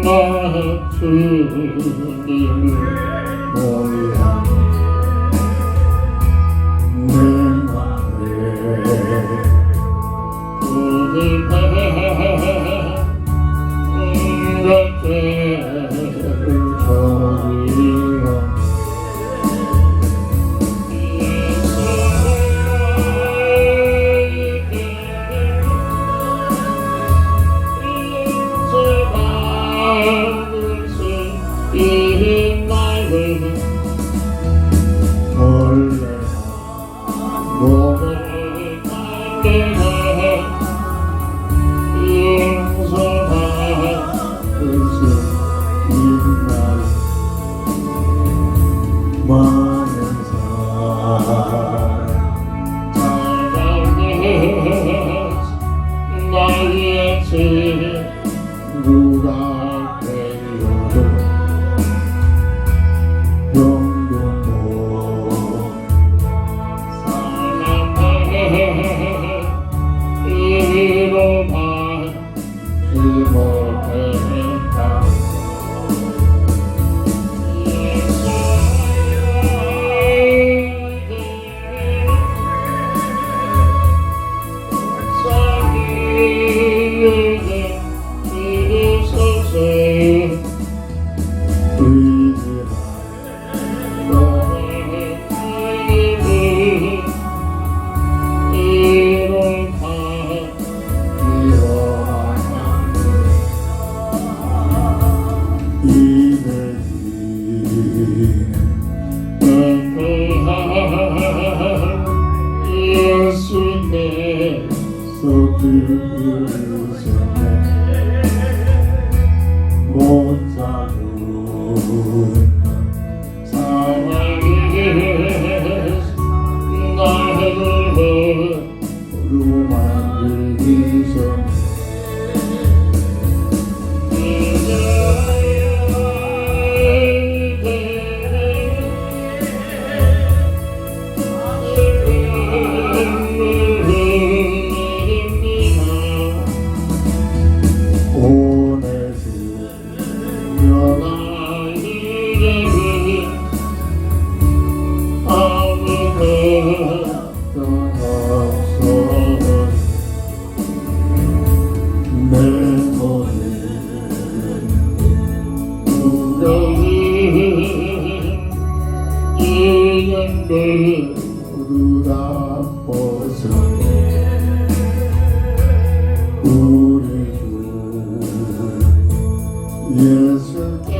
나 주님을 몰라 내 맘에 고집해 죄를 저리라 나의 친구가 되어도 영영 못 사랑해 이루지 못했다 예수님 속으셨네 못 잡은 사랑이 나를 만들기셨네 모두 다 벗어내 우리 주 예수께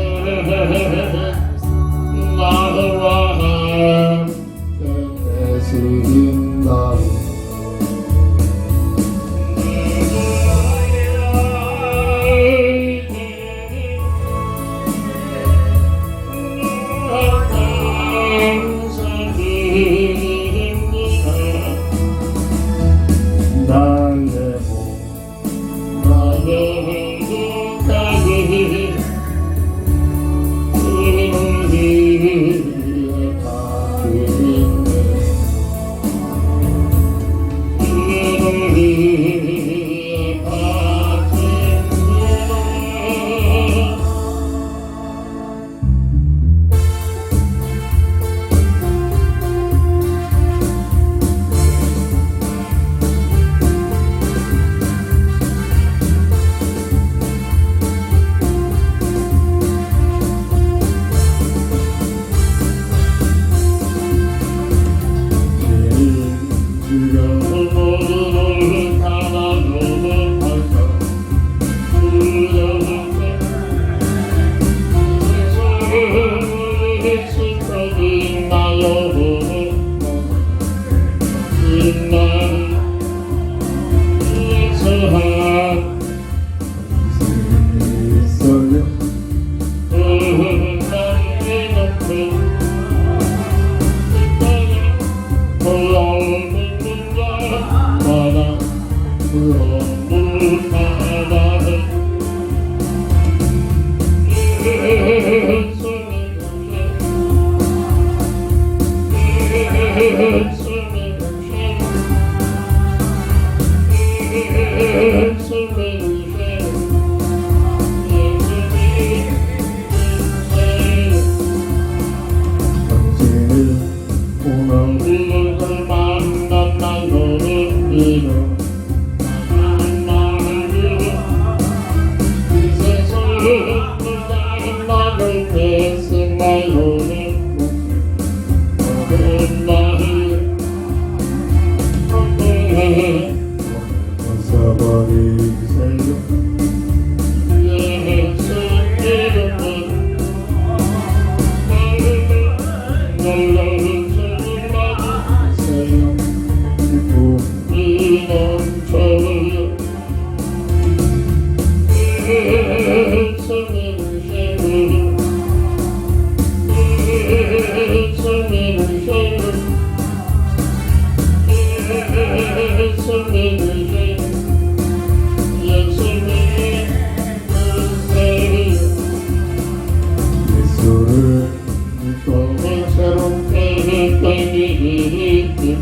나와 함께 계신다고 이름 이 세상에 나를 뺏어나요 벗어버리세요 예수 이름은 놀라운 주님 맞으세요 기쁨이 넘쳐요 예수님을 세요 예수님을 세요 예수님을 예수를 믿고 새롭게 했더니 기쁨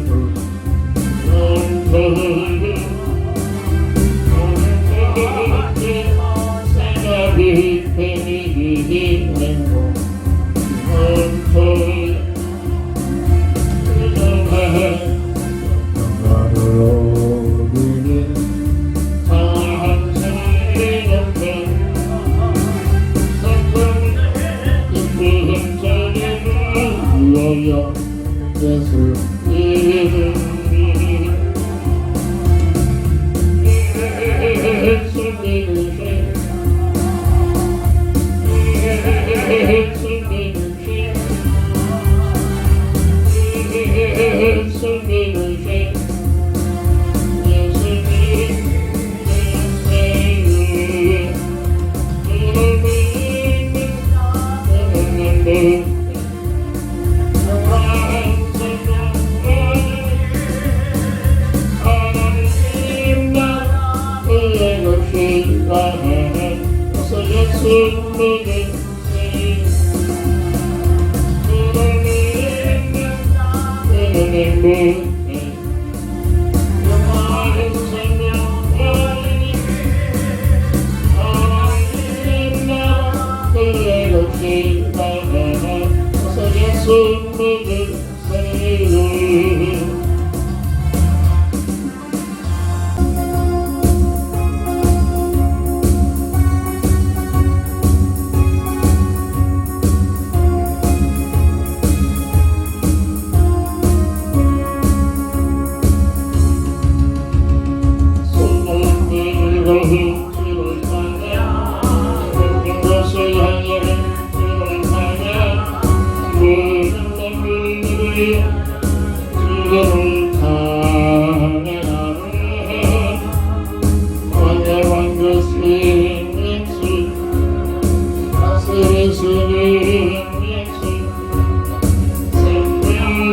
넘쳐요 생각이 되니 행복 넘쳐요 나를 오르니 한 생이 넘쳐 위하여 예수 이름이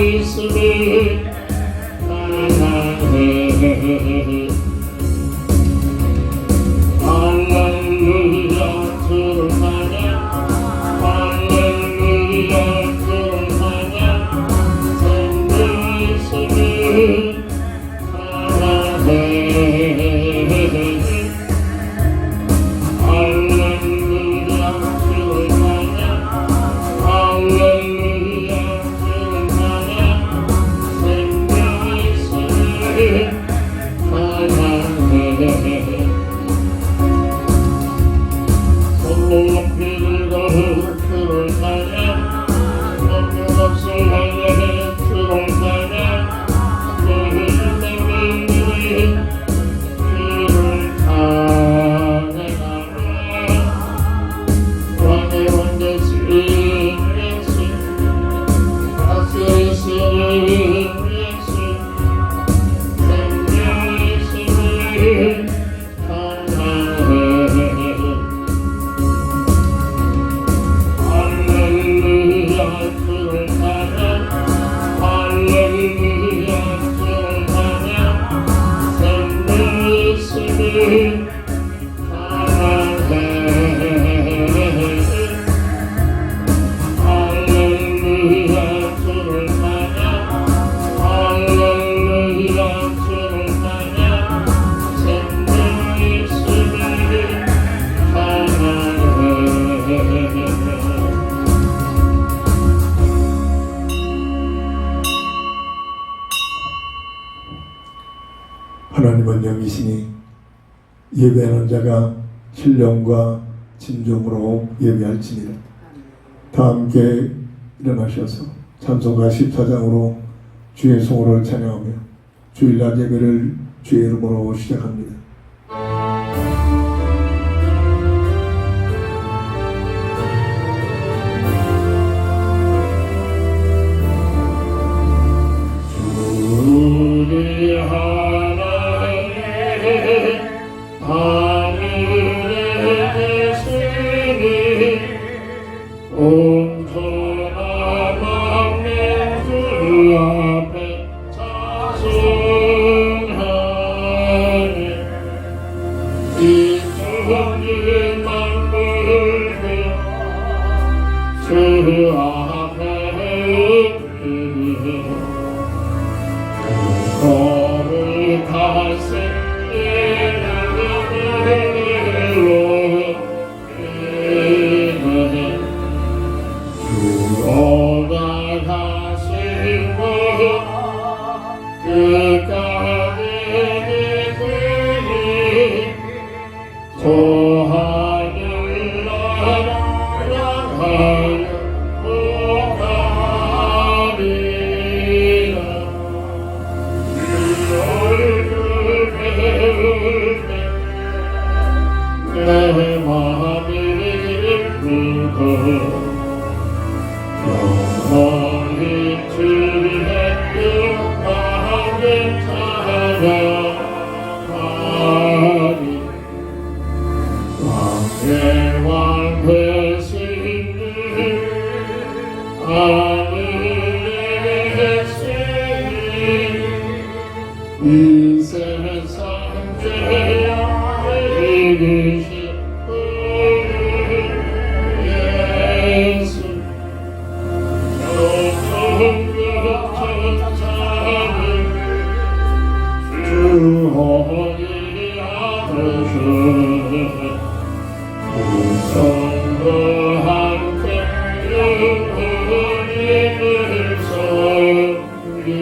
예수님을 하나님은 영이시니 예배하는 자가 신령과 진정으로 예배할지니라. 다 함께 일어나셔서 찬송가 14장으로 주의 성호를 찬양하며 주일날 예배를 주의 이름으로 시작합니다. 우리 하나님 하늘에 계시니 온전한 마음에 주 앞에 찬송하네. 이 주님 만물며 주 앞에 거룩하신 이름으로 주가 가시고 끝까지 이끄니 저 하늘 나라 향하여 오가리라. 내 마음이 울고 영원히 주의 영광을 찬양하리. 왕의 왕 되시니 하늘에 계시니 이 세상 죄악 이기신 예수 천천히 주 허리 아프시네. 성도 함께 영원히를 섬기네.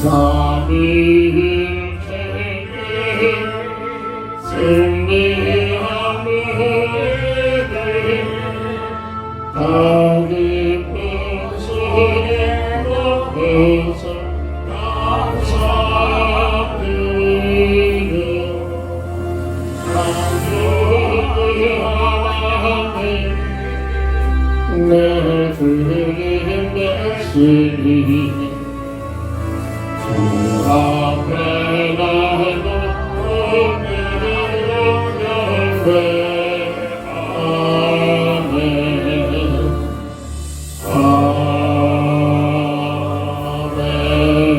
삼위일체는 승리하는 다 깊은 소리 높여서 감사드려. 창조주 하나님 내 주님 되시니 주 앞에 나도 오늘을 경배하네.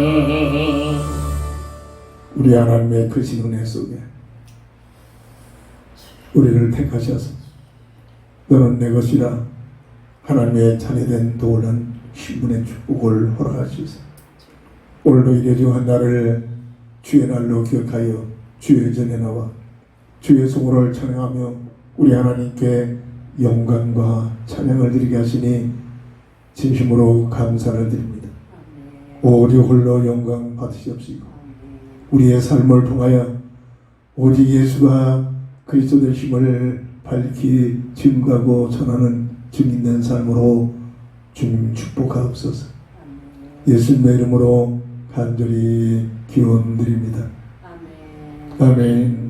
아멘. 우리 하나님의 크신 은혜 속에 우리를 택하셔서 너는 내 것이라 하나님의 자녀된 도울은 신분의 축복을 허락하시소. 오늘도 이래중한 날을 주의 날로 기억하여 주의 전에 나와 주의 성호를 찬양하며 우리 하나님께 영광과 찬양을 드리게 하시니 진심으로 감사를 드립니다. 오직 홀로 영광 받으시옵시고 우리의 삶을 통하여 오직 예수가 그리스도 되심을 밝히 증거하고 전하는 증인된 삶으로 주님 축복하옵소서. 예수님의 이름으로 간절히 기원드립니다. 아멘.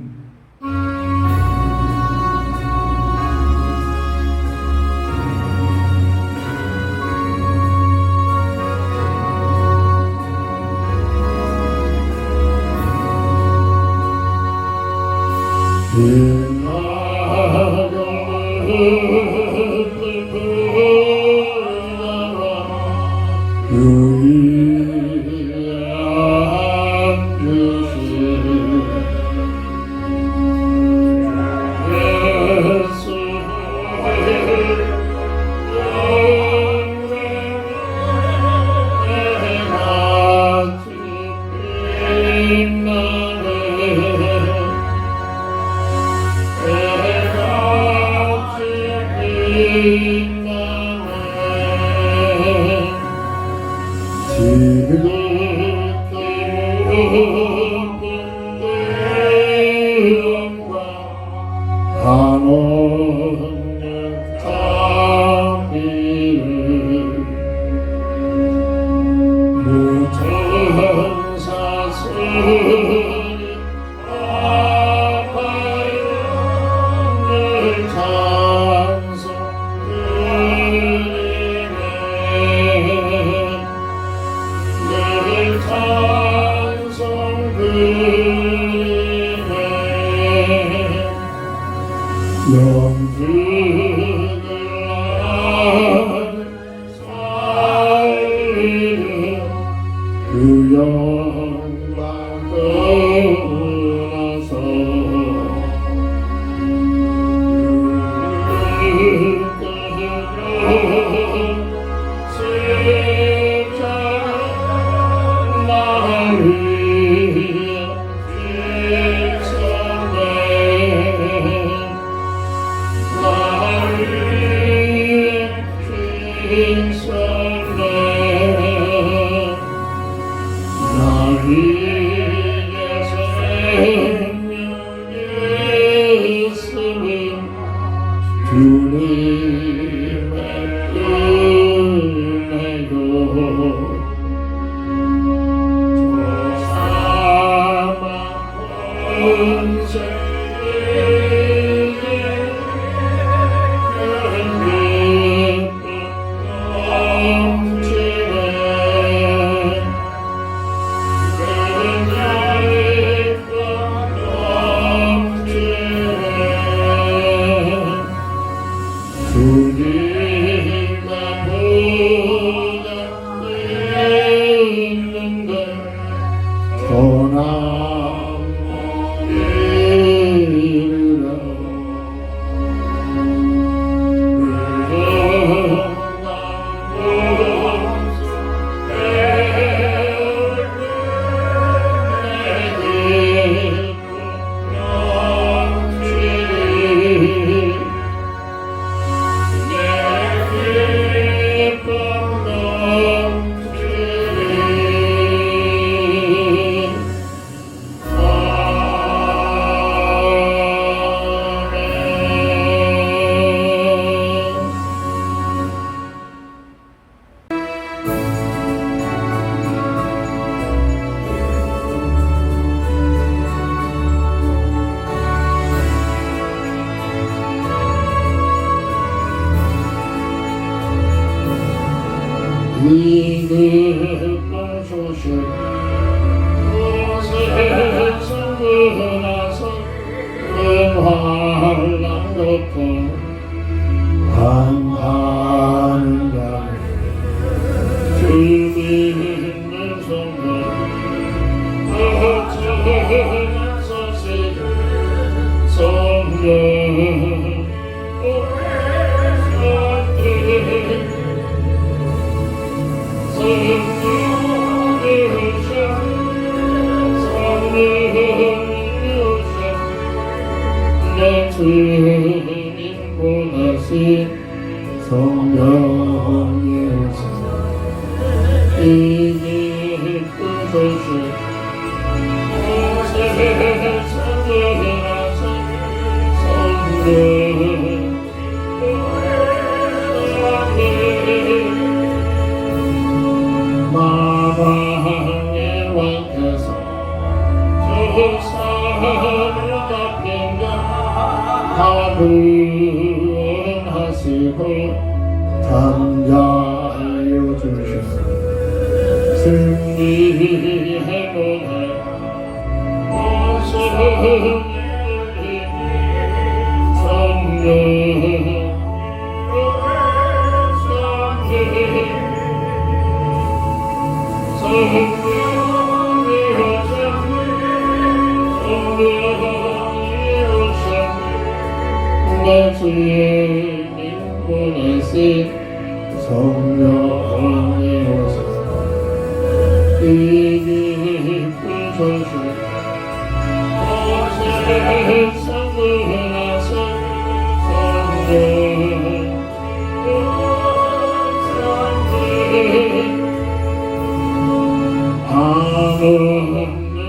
은혜와 한없는 자비를 무천사스리 아파이를 찬송드리네 늘 찬송드리네 영주를 아는 살리는 그 영광 떠나서 십자가 나를 위해 찢었네 나를 위해 찢었네 나 위에 생명이 있으면 주님의 은혜요 저 사망 권세에게 이그 소식 곳에서 은하서 은환란 덮어 강하는 밤에 주 믿는 성도 어쩌면 서시 성령 내 주님 보내신 성령이 오셔서 이 기쁜 소식 세상에 나서 성령 마방의 왕께서 저 산을 덮인가 다 구원하시고 잠자여 주시소 승리해 보내 성령 내 주님 보내신 성령이 오셔서 이 기쁜 소식 세상을 나서 성령 한없는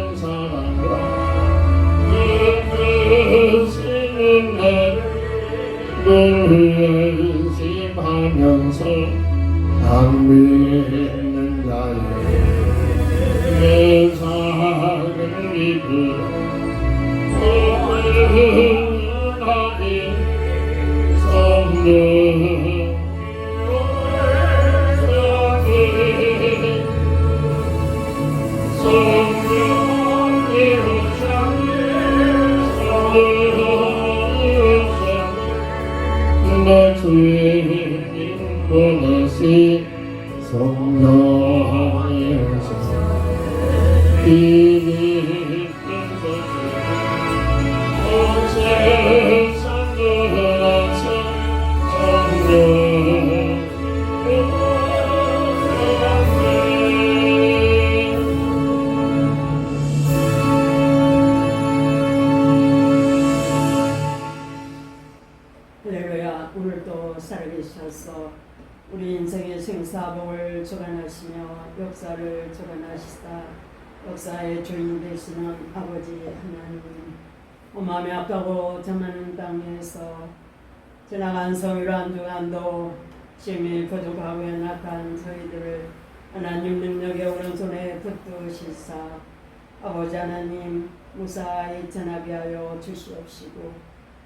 그 깊은 소식 온 세상과 성령 할렐루야. 오늘도 살아계셔서 우리 인생의 생사복을 주관하시며 역사를 주관하시다 역사의 주인 되시는 아버지 하나님, 마음이 아프고 잠하는 땅에서 지나간 성일 한 주간도 심히 부족하고 연약한 저희들을 하나님 능력의 오른손에 붙드시사 아버지 하나님 무사히 전하게 하여 주시옵시고,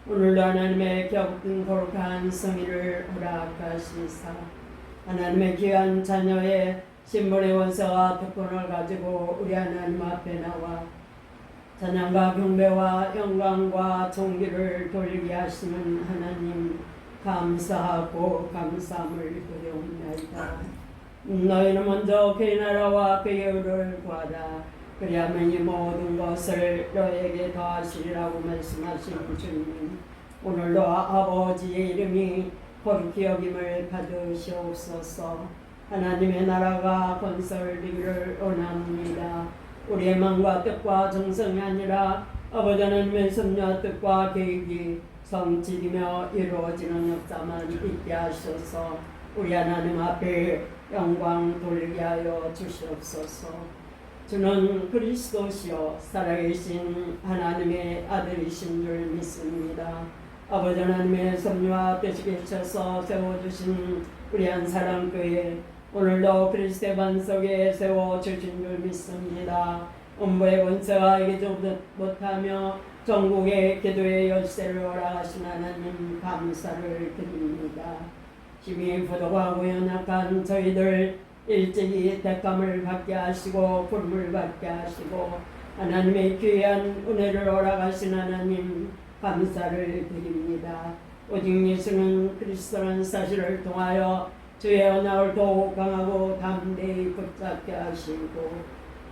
오늘도 하나님의 격든 거룩한 성의를 허락하시사 하나님의 귀한 자녀의 신분의 원서와 특권을 가지고 우리 하나님 앞에 나와 찬양과 경배와 영광과 존귀를 돌리게 하시는 하나님 감사하고 감사함을 드리옵나이다. 너희는 먼저 그의 나라와 그의 의를 구하라. 그리하면 이 모든 것을 너에게 더하시리라고 말씀하신 주님, 오늘도 아버지의 이름이 거룩히 여김을 받으시옵소서. 하나님의 나라가 건설되기를 원합니다. 우리의 마음과 뜻과 정성이 아니라 아버지 하나님의 섭리와 뜻과 계획이 성취되며 이루어지는 역사만 있게 하셔서 우리 하나님 앞에 영광 돌리게 하여 주시옵소서. 주는 그리스도시요 살아계신 하나님의 아들이신 줄 믿습니다. 아버지 하나님의 섭리와 뜻이 겹쳐서 세워주신 우리 한사랑교회, 오늘도 그리스도의 반석에 세워주신 줄 믿습니다. 음부의 권세가 이기지 못하며 전국의 기도의 열쇠를 허락하신 하나님 감사를 드립니다. 힘이 부족하고 연약한 저희들 일찍이 대감을 받게 하시고 부름을 받게 하시고 하나님의 귀한 은혜를 허락하신 하나님 감사를 드립니다. 오직 예수는 그리스도라는 사실을 통하여 주의 언약을 더욱 강하고 담대히 붙잡게 하시고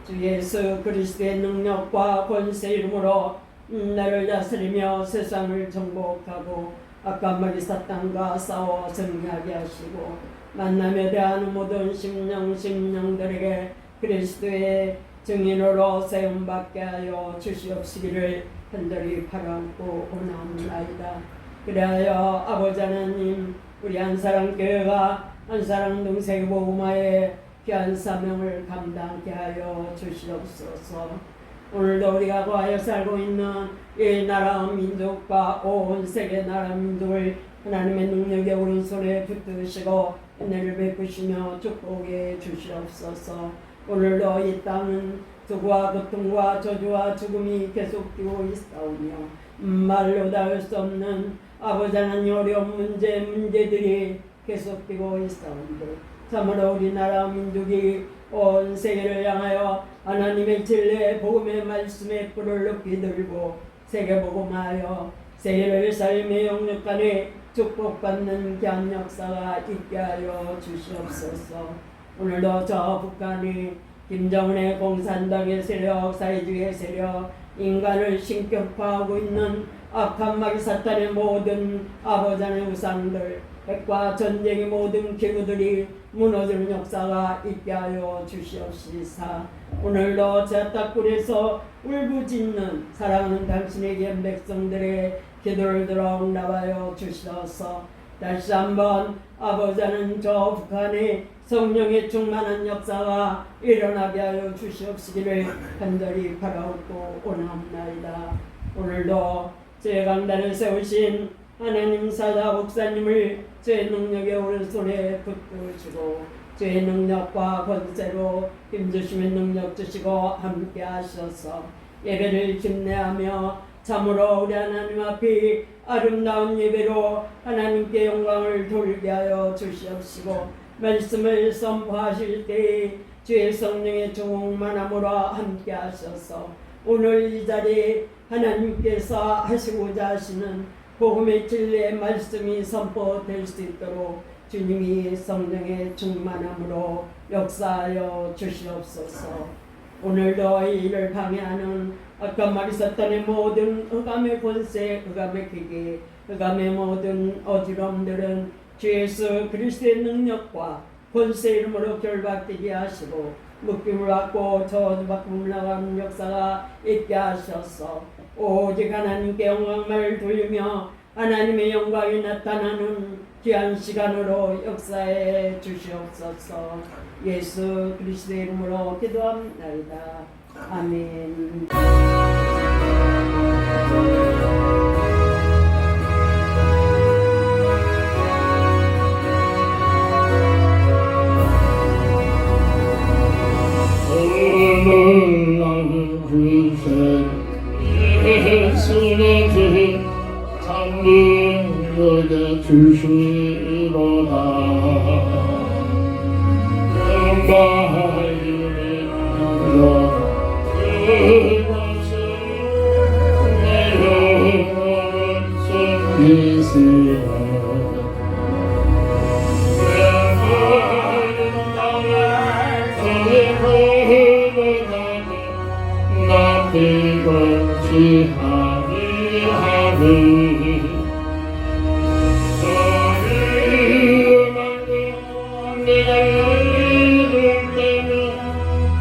주 예수 그리스도의 능력과 권세 이름으로 나를 다스리며 세상을 정복하고 악한 마귀 사탄과 싸워 승리하게 하시고 만남에 대한 모든 심령들에게 그리스도의 증인으로 세움받게 하여 주시옵시기를 간절히 바라고 원하옵나이다. 그리하여 아버지 하나님, 우리 한사랑교회가 한사랑동생 복음화의 귀한 사명을 감당케 하여 주시옵소서. 오늘도 우리가 거하여 살고 있는 이 나라 민족과 온 세계 나라 민족을 하나님의 능력의 오른손에 붙드시고 은혜를 베푸시며 축복해 주시옵소서. 오늘도 이 땅은 두고와 고통과 저주와 죽음이 계속되고 있사오며 말로 닿을 수 없는 아버지 하나님 어려운 문제들이 계속되고 있사온데 참으로 우리나라 민족이 온 세계를 향하여 하나님의 진리의 복음의 말씀의 불을 높이 들고 세계복음하여 세계를 삶의 영역간에 축복받는 귀한 역사가 있게 하여 주시옵소서. 오늘도 저 북한이 김정은의 공산당의 세력, 사회주의의 세력, 인간을 신격화하고 있는 악한 마귀 사탄의 모든 아버지 하나님의 우상들, 핵과 전쟁의 모든 기구들이 무너지는 역사가 있게 하여 주시옵시사. 오늘도 제 땅굴에서 울부짖는 사랑하는 당신의 귀한 백성들의 기도를 들어 응답하여 주시옵소서. 다시 한번 아버지는 저 북한의 성령의 충만한 역사가 일어나게 하여 주시옵시기를 간절히 바라옵고 원하옵나이다. 오늘도 제 강단을 세우신 하나님 사자 목사님을 제 능력의 오른손에 붙드시고 제 능력과 권세로 힘주심의 능력 주시고 함께 하셔서 예배를 집례하며 참으로 우리 하나님 앞에 아름다운 예배로 하나님께 영광을 돌리게 하여 주시옵시고 말씀을 선포하실 때에 주의 성령의 충만함으로 함께 하셔서 오늘 이 자리에 하나님께서 하시고자 하시는 복음의 진리의 말씀이 선포될 수 있도록 주님이 성령의 충만함으로 역사하여 주시옵소서. 오늘도 이 일을 방해하는 아까 말했었던 이 모든 흑암의 권세, 흑암의 기계, 흑암의 모든 어지럼들은 주 예수 그리스도의 능력과 권세 이름으로 결박되게 하시고 묶임을 받고 저주받고 나가는 역사가 있게 하셔서 오직 하나님께 영광을 돌리며 하나님의 영광이 나타나는 귀한 시간으로 역사해 주시옵소서. 예수 그리스도의 이름으로 기도합나이다. 아멘. 오늘 나는 그새 예수의 주 참는 여자 주시로다. 영광의 영광 그것을 내 영혼을 숨기시오. 이것이 아니하니 소리만도 내가 이를 때면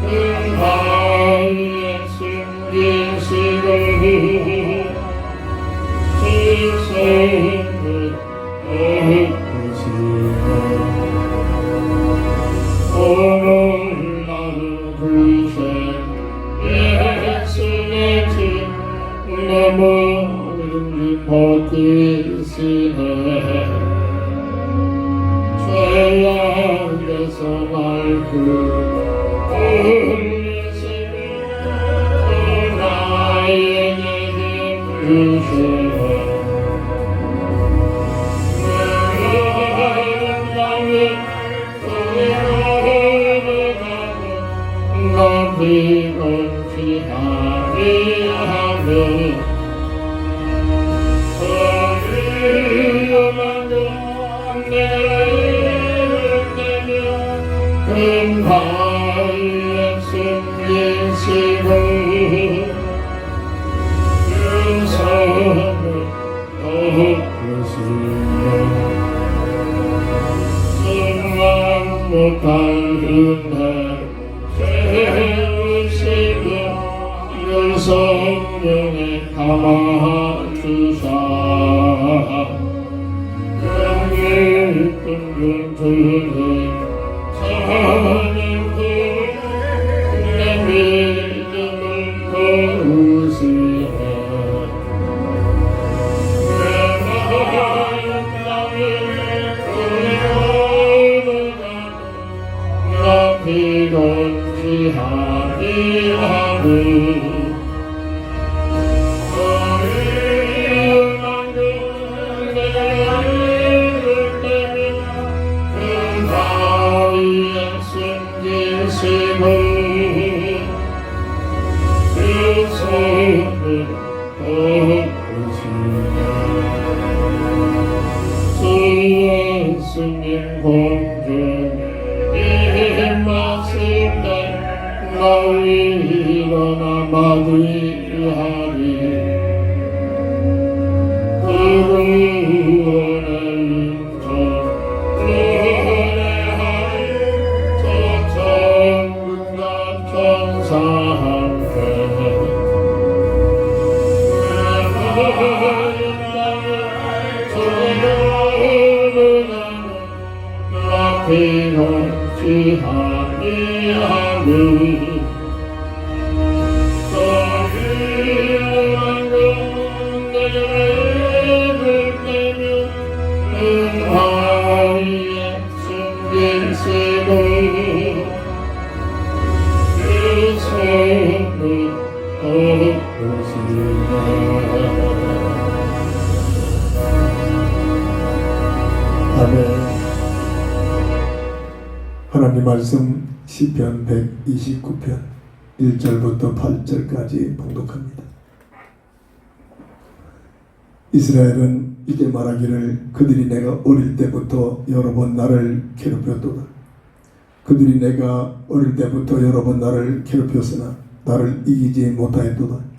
그 바위에 숨긴 시간이 실생을 엎으시네. 오늘 나는 그새 내 모든 버티시네. 죄악에서 날 끌리시네. 나에게 힘 주시네. 비건치 아니하네. 어리어만도 내를 때며 큰 바위에 숨긴 시를 그 손을 엎으시네. 숨만 못할 은혜 채우시고 늘 성령에 감아주사 긍휼 드림 찬양도 내 믿음을 거두시네. 내 마음 땅에 나 비건치 아니하니. 어리어만도 내가 이를 때면 그 바위에 숨긴 심을 그 손을 엎으시네. 주 예수님 공중 임하시네. 나 일어나 맞이하리. 그분의 인천 노래하리. 저 천군과 천사 함께 내 마음 조용하는 나 비건치 아니하니. 바위에 숨긴 시를 그 손을 엎으시네. 아멘. 하나님 말씀 시편 129편 1절부터 8절까지 봉독합니다. 이스라엘은 이제 말하기를 그들이 내가 어릴 때부터 여러 번 나를 괴롭혔도다. 그들이 내가 어릴 때부터 여러 번 나를 괴롭혔으나 나를 이기지 못하였도다.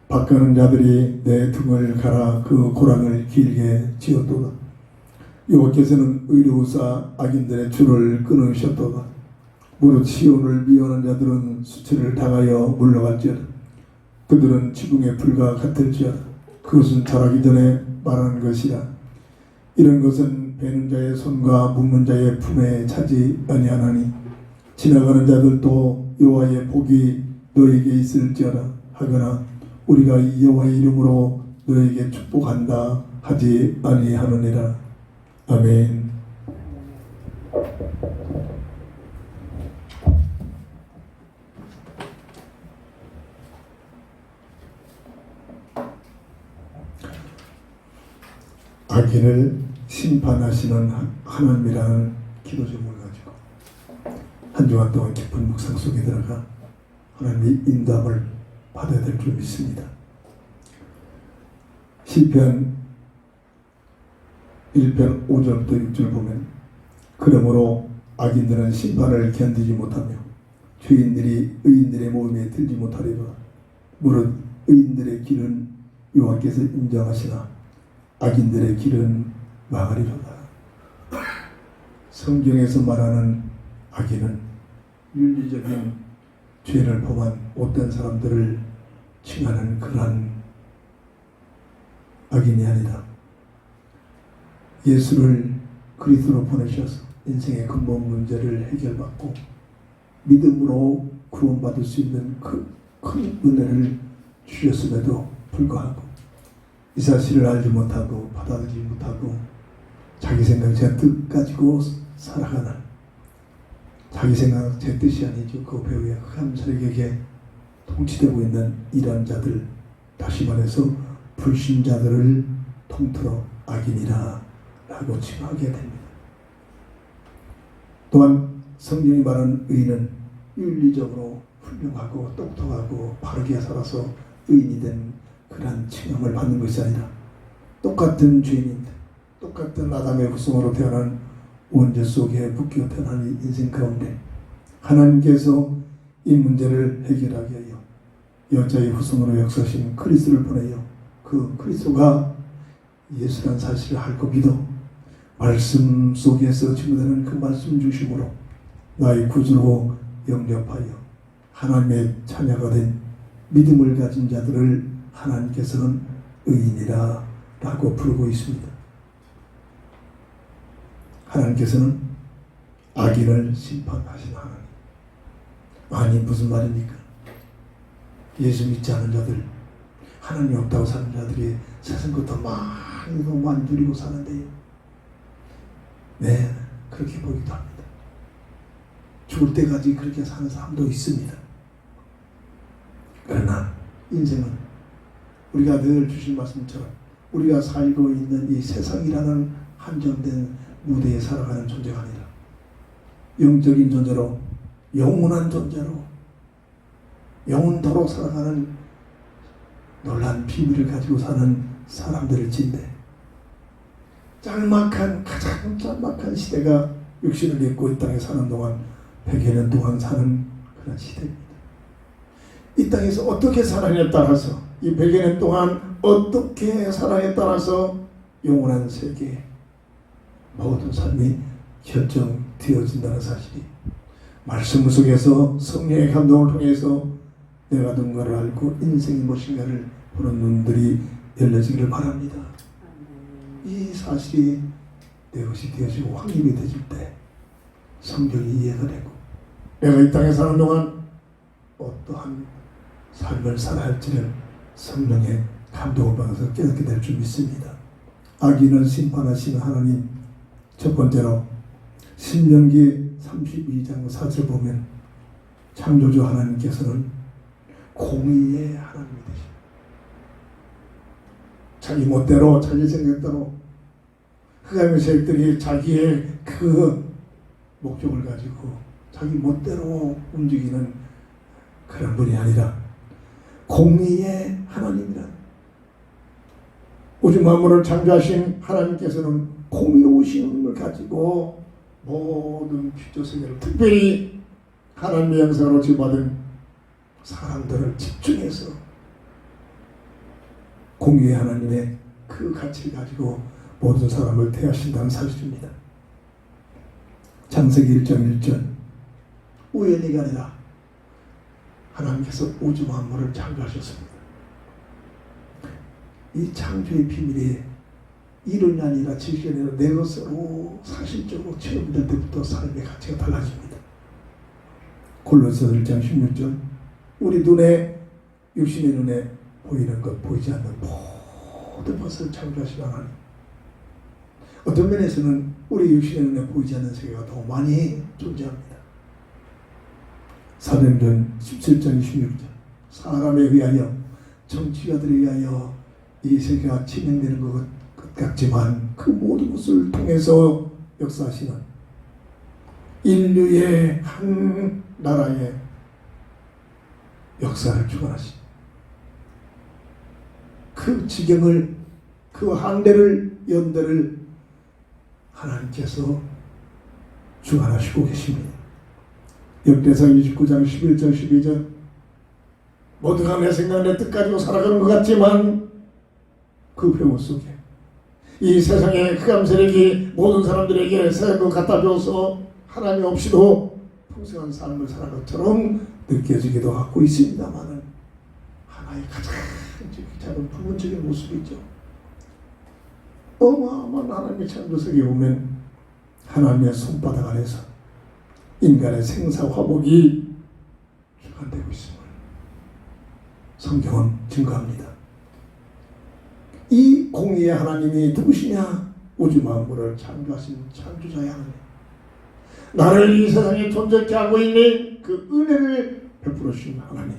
바꾸는 자들이 내 등을 갈아 그 고랑을 길게 지었도다. 여호와께서는 의로우사 악인들의 줄을 끊으셨도다. 무릇 시온을 미워하는 자들은 수치를 당하여 물러갈지어다. 그들은 지붕의 불과 같을지어다. 그것은 자라기 전에 말하는 것이라. 이런 것은 베는 자의 손과 묶는 자의 품에 차지 아니하나니 지나가는 자들도 여호와의 복이 너에게 있을지어다 하거나 우리가 여호와의 이름으로 너에게 축복한다 하지 아니하느니라. 아멘. 악인을 심판하시는 하나님이라는 기도 제목을 가지고 한 주간 동안 깊은 묵상 속에 들어가 하나님의 인도함을 받아야 될 줄 믿습니다. 시편 1편 5절부터 6절 보면 그러므로 악인들은 심판을 견디지 못하며 죄인들이 의인들의 모임에 들지 못하리라. 무릇 의인들의 길은 여호와께서 인정하시나 악인들의 길은 망하리로다. 성경에서 말하는 악인은 윤리적인 죄를 범한 못된 사람들을 칭하는 그러한 악인이 아니라 예수를 그리스도로 보내셔서 인생의 근본 문제를 해결받고 믿음으로 구원받을 수 있는 그 큰 은혜를 주셨음에도 불구하고 이 사실을 알지 못하고 받아들이지 못하고 자기 생각 제 뜻 가지고 살아가는 자기 생각 제 뜻이 아니죠. 그 배후에 흑암 세력에게 통치되고 있는 이런 자들, 다시 말해서 불신자들을 통틀어 악인이라 라고 칭하게 됩니다. 또한 성경이 말하는 의인은 윤리적으로 훌륭하고 똑똑하고 바르게 살아서 의인이 된 그런 칭함을 받는 것이 아니라 똑같은 죄인인데 똑같은 아담의 후손으로 태어난 원죄 속에 묶여 태어난 인생 가운데 하나님께서 이 문제를 해결하게 하여 여자의 후손으로 역사하신 그리스도를 보내요. 그 그리스도가 예수란 사실을 알고 믿어 말씀 속에서 증거되는 그 말씀 중심으로 나의 구주로 영접하여 하나님의 자녀가 된 믿음을 가진 자들을 하나님께서는 의인이라 라고 부르고 있습니다. 하나님께서는 악인을 심판하신 하나님. 아니 무슨 말입니까? 예수 믿지 않은 자들, 하나님 없다고 사는 자들이 세상 것도 많이 누리고 사는데요. 네, 그렇게 보기도 합니다. 죽을 때까지 그렇게 사는 사람도 있습니다. 그러나 인생은 우리가 늘 주신 말씀처럼 우리가 살고 있는 이 세상이라는 한정된 무대에 살아가는 존재가 아니라 영적인 존재로 영원한 존재로 영원토록 살아가는 놀라운 비밀을 가지고 사는 사람들일진데 가장 짤막한 시대가 육신을 입고 이 땅에 사는 동안 100여 년 동안 사는 그런 시대입니다. 이 땅에서 어떻게 살아냐에 따라서 이 100여 년 동안 어떻게 살아냐에 따라서 영원한 세계에 모든 삶이 결정되어진다는 사실이 말씀 속에서 성령의 감동을 통해서 내가 누군가를 알고 인생이 무엇인가를 보는 눈들이 열려지기를 바랍니다. 이 사실이 내 것이 되어지고 확립이 되질 때 성경이 이해가 되고 내가 이 땅에 사는 동안 어떠한 삶을 살아야 할지를 성령의 감동을 받아서 깨닫게 될 줄 믿습니다. 악인을 심판하시는 하나님, 첫 번째로 신명기 32장 4절 보면 창조주 하나님께서는 공의의 하나님이 되십니다. 자기 멋대로 자기 생각대로 흑암의 세력들이 자기의 그 목적을 가지고 자기 멋대로 움직이는 그런 분이 아니라 공의의 하나님이라. 우주 만물을 창조하신 하나님께서는 공의로우심을 가지고 모든 피조세계를 특별히 하나님의 영상으로 지음받은 사람들을 집중해서 공의의 하나님의 그 가치를 가지고 모든 사람을 대하신다는 사실입니다. 창세기 1장 1절 우연히가 아니라 하나님께서 우주 만물을 창조하셨습니다. 이 창조의 비밀이 이론이 아니라 지식이 아니라 내 것으로 사실적으로 체험될 때부터 삶의 가치가 달라집니다. 골로새서 1장 16절 우리 눈에 육신의 눈에 보이는 것 보이지 않는 모든 것을 창조하신 하나님. 어떤 면에서는 우리 육신의 눈에 보이지 않는 세계가 더 많이 존재합니다. 사도행전 17장 26절 사람에 의하여 정치가들에 의하여 이 세계가 진행되는 것 같지만 그 모든 것을 통해서 역사하시는 인류의 한 나라의 역사를 주관하신 그 지경을 그 한대를 연대를 하나님께서 주관하시고 계십니다. 역대상 29장 11절 12절 모두가 내 생각 내 뜻 가지고 살아가는 것 같지만 그 병원 속에 이 세상의 흑암 세력이 모든 사람들에게 세상을 갖다 줘서 하나님 없이도 풍성한 삶을 살아간 것처럼 느껴지기도 하고 있습니다만은 하나의 가장 작은 부분적인 모습이죠. 어마어마한 하나님의 창조세계에 보면 하나님의 손바닥 안에서 인간의 생사 화복이 주관되고 있음을 성경은 증거합니다. 이 공의의 하나님이 누구시냐? 우주 만물을 창조하신 창조자의 하나님. 나를 이 세상에 존재케 하고 있는 그 은혜를 베풀어 주신 하나님.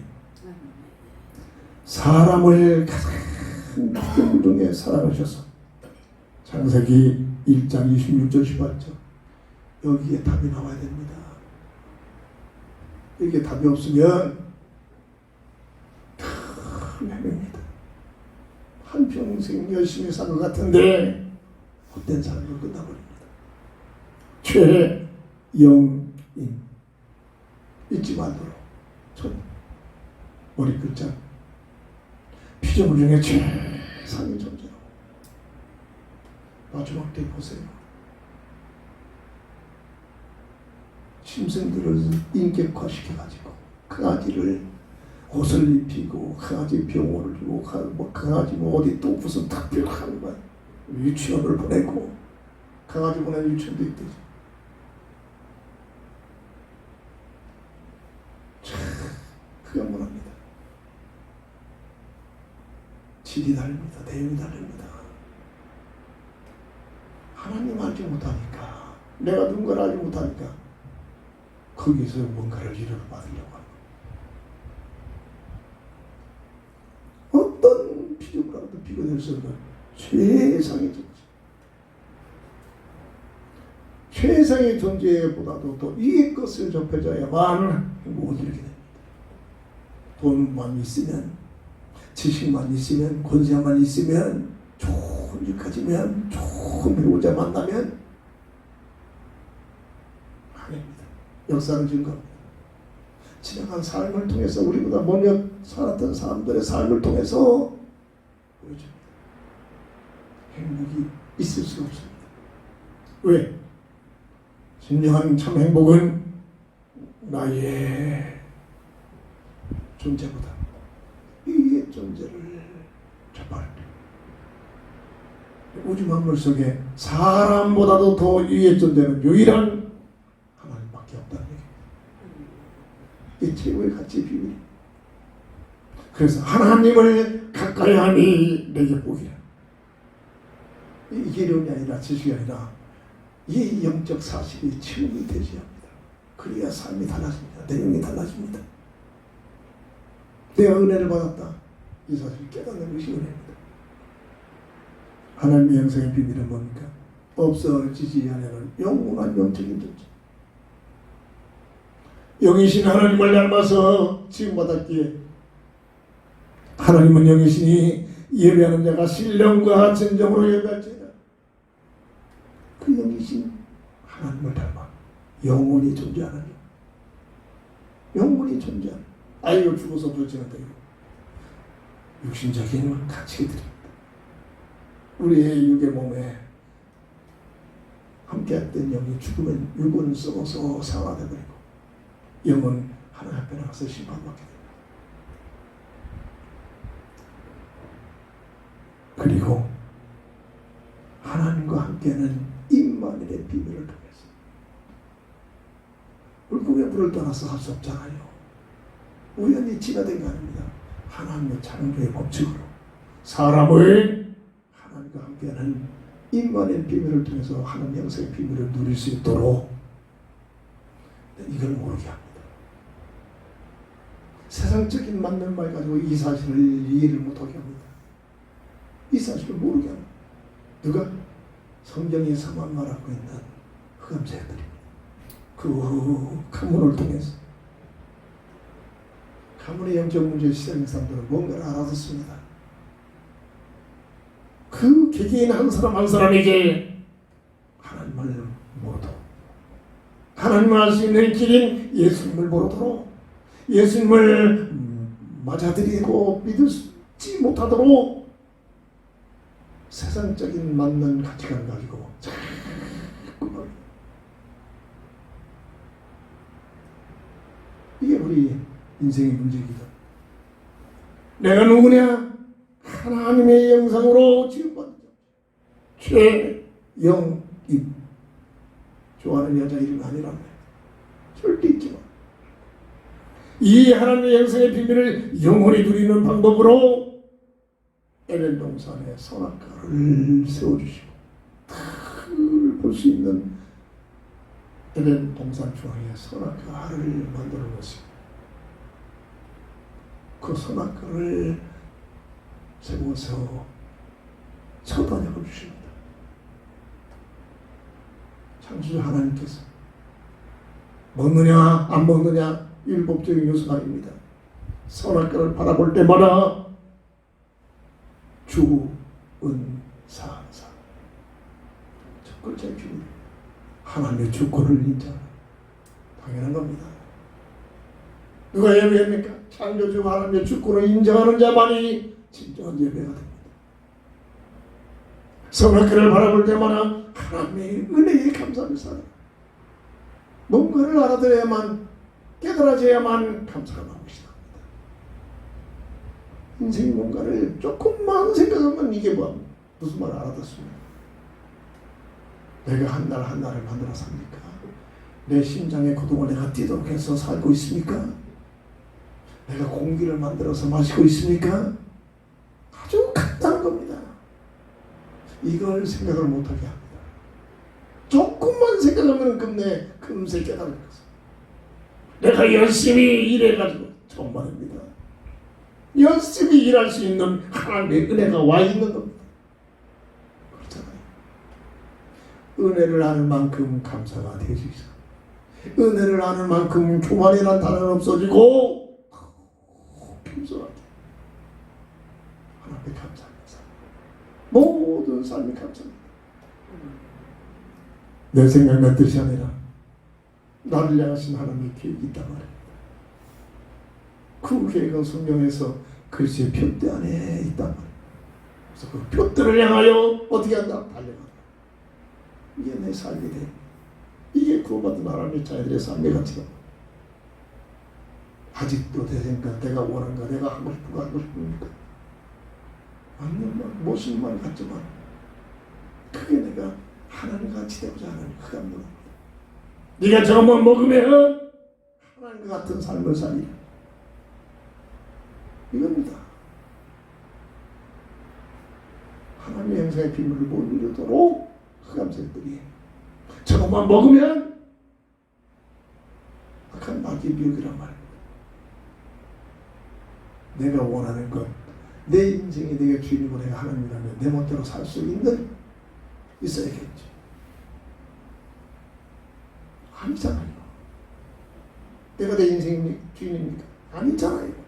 사람을 가장 기쁨 중에 사랑하셔서 창세기 1장 26절 18절 여기에 답이 나와야 됩니다. 이게 답이 없으면 큰 해명입니다. 한평생 열심히 산 것 같은데 헛된 삶을 끝나버립니다. 최영인 잊지 말도록 전 머리 끝장 피조물 중에 최상의 존재로 마지막 때 보세요. 짐승들을 인격화시켜가지고 강아지를 옷을 입히고 강아지 병원을 주고 강아지 어디 또 무슨 특별한 유치원을 보내고 강아지 보내는 유치원도 있대죠. 참 흑연문합니다. 질이 다릅니다. 내용이 다릅니다. 하나님 알지 못하니까 내가 누군가를 알지 못하니까 거기서 뭔가를 이루어 받으려고 하는 어떤 피조물하고도 비교될 수 없는 최상의 존재 최상의 존재보다도 더 이 것을 접해져야만 행복을 누리게 됩니다. 돈만 있으면 지식만 있으면 권세만 있으면 좋은 일 가지면 좋은 배우자 만나면 아닙니다. 역사는 증거합니다. 지나간 삶을 통해서 우리보다 먼저 살았던 사람들의 삶을 통해서 보여줍니다. 행복이 있을 수 없습니다. 왜? 진정한 참 행복은 나의 존재보다 이 존재를 접할 때 우주 만물 속에 사람보다도 더 위의 존재는 유일한 하나님밖에 없다는 얘기입니다. 이 최고의 가치의 비밀. 그래서 하나님을 가까이 하니 내게 복이라. 이게 이론이 아니라 지식이 아니라 이 영적 사실이 체험이 되셔야 합니다. 그래야 삶이 달라집니다. 내용이 달라집니다. 내가 은혜를 받았다. 이 사실을 깨닫는 것이 은혜입니다. 하나님의 영생의 비밀은 뭡니까? 없어지지 않는 영원한 영적인 존재. 영이신 하나님을 닮아서 지음받았기에 하나님은 영이시니 예배하는 자가 신령과 진정으로 예배할지어다. 그 영이신 하나님을 닮아 영원히 존재하는 영원히 존재하는 아이가 죽어서 부러지는데 육신적인 가치가 드립니다. 우리의 육의 몸에 함께했던 영이 죽으면 육은 썩어서 상하되버리고 영은 하나님 앞에 나가서 심판받게 됩니다. 그리고 하나님과 함께하는 임마누엘의 비밀을 통해서 물고기의 불을 떠나서 할 수 없잖아요. 우연히 진화된 게 아닙니다. 하나님의 창조의 법칙으로 사람을 하나님과 함께하는 임마누엘 비밀을 통해서 하나님 영생의 비밀을 누릴 수 있도록 이걸 모르게 합니다. 세상적인 맞는 말 가지고 이 사실을 이해를 못하게 합니다. 이 사실을 모르게 합니다. 누가? 성경에서만 말하고 있는 흑암자들입니다. 그 가문을 통해서 가문의 영적 문제에 시달린 사람들은 뭔가를 알아듣습니다. 그 개개인 한 사람 한 사람에게 하나님을 모르도록 하나님을 알 수 있는 길인 예수님을 모르도록 예수님을 맞아들이고 믿지 못하도록 세상적인 맞는 가치관 가지고 자꾸만 이게 우리 인생의 문제이기도. 내가 누구냐? 하나님의 영상으로 지음받은 최영입. 좋아하는 여자 이름 아니라며 절대 잊지 마. 이 하나님의 영상의 비밀을 영원히 누리는 방법으로 에덴 동산에 선악과를 세워주시고 볼 수 있는 에덴 동산 중앙에 선악과를 만들어 놓으시고 그 선악과를 세워서 첫 언약을 주십니다. 창조주 하나님께서 먹느냐 안 먹느냐 율법적인 요소가 아닙니다. 선악과를 바라볼 때마다 주은사사 첫 글자의 비밀 하나님의 주권을 인정하는 당연한 겁니다. 누가 예배합니까? 창조주 하나님의 주권을 인정하는 자만이 진정한 예배가 됩니다. 선악과를 바라볼 때마다 하나님의 은혜에 감사를 살아요. 뭔가를 알아들어야만 깨달아져야만 감사가 나오기 시작합니다. 인생이 뭔가를 조금만 생각하면 이게 무슨 말 알아듣습니다. 내가 한 날 한 날을 만들어 삽니까? 내 심장의 고통을 내가 뛰도록 해서 살고 있습니까? 내가 공기를 만들어서 마시고 있습니까? 아주 간단한 겁니다. 이걸 생각을 못하게 합니다. 조금만 생각하면 금세 깨달을 것입니다. 내가 열심히 일해가지고 처음 말입니다. 열심히 일할 수 있는 하나님의 은혜가 와 있는 겁니다. 그렇잖아요. 은혜를 아는 만큼 감사가 되어지죠. 은혜를 아는 만큼 교만이라는 단어는 없어지고 겸손하게 하나님께 감사합니다. 모든 삶이 감사합니다. 내 생각 내 뜻이 아니라 나를 향하신 하나님의 계획이 있단 말입니다. 그 계획은 성경에서 그리스도의 표대 안에 있단 말입니다. 그래서 그 표대를 향하여 어떻게 한다? 달려간다. 이게 내 삶이 돼. 이게 구원받은 하나님의 자녀들의 삶의 가치다. 아직도 내 생각, 내가 원한가, 내가 하고 싶은가, 하고 싶습니까? 맞는 말, 멋있는 말 같지만 그게 내가 하나님 같이 되고자 하는 그 감동입니다. 네가 저것만 먹으면 하나님과 같은 삶을 살리라. 이겁니다. 하나님의 영생의 비밀을 못 누리도록 흑암새들이 저것만 먹으면 악한 마귀의 미혹이란 말입니다. 내가 원하는 것, 내 인생이 내가 주인이고 내가 하나님이라면 내 멋대로 살 수 있어야겠지. 아니잖아요. 내가 내 인생의 주인입니까? 아니잖아요.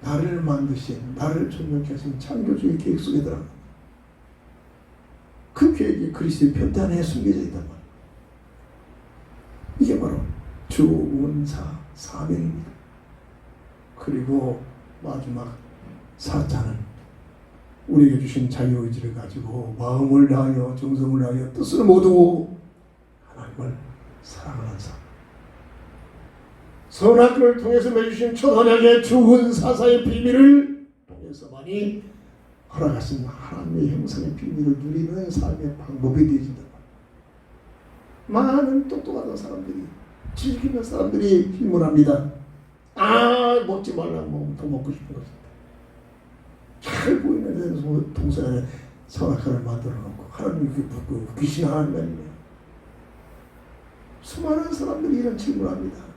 나를 만드신, 나를 존재케 하신 창조주의 계획 속에 들어갑니다. 우리에게 그리스도의 편대 안에 숨겨져 있단 말이에요. 이게 바로 주운사 사명입니다. 그리고 마지막 사자는 우리에게 주신 자유의지를 가지고 마음을 다하여 정성을 다하여 뜻을 모두 하나님을 사랑하는 삶. 선악을 통해서 맺으신 첫 언약의 주운사사의 비밀을 통해서만이 허락하신 하나님의 형상의 비밀을 누리는 삶의 방법이 되어진다. 많은 똑똑한 사람들이, 지식 있는 사람들이 질문합니다. 먹지 말라고 먹으면 더 먹고 싶은 것인데, 잘 보이는 동산에 선악과를 만들어 놓고 하나님이 묻고 귀신 하나님 아니냐. 수많은 사람들이 이런 질문합니다.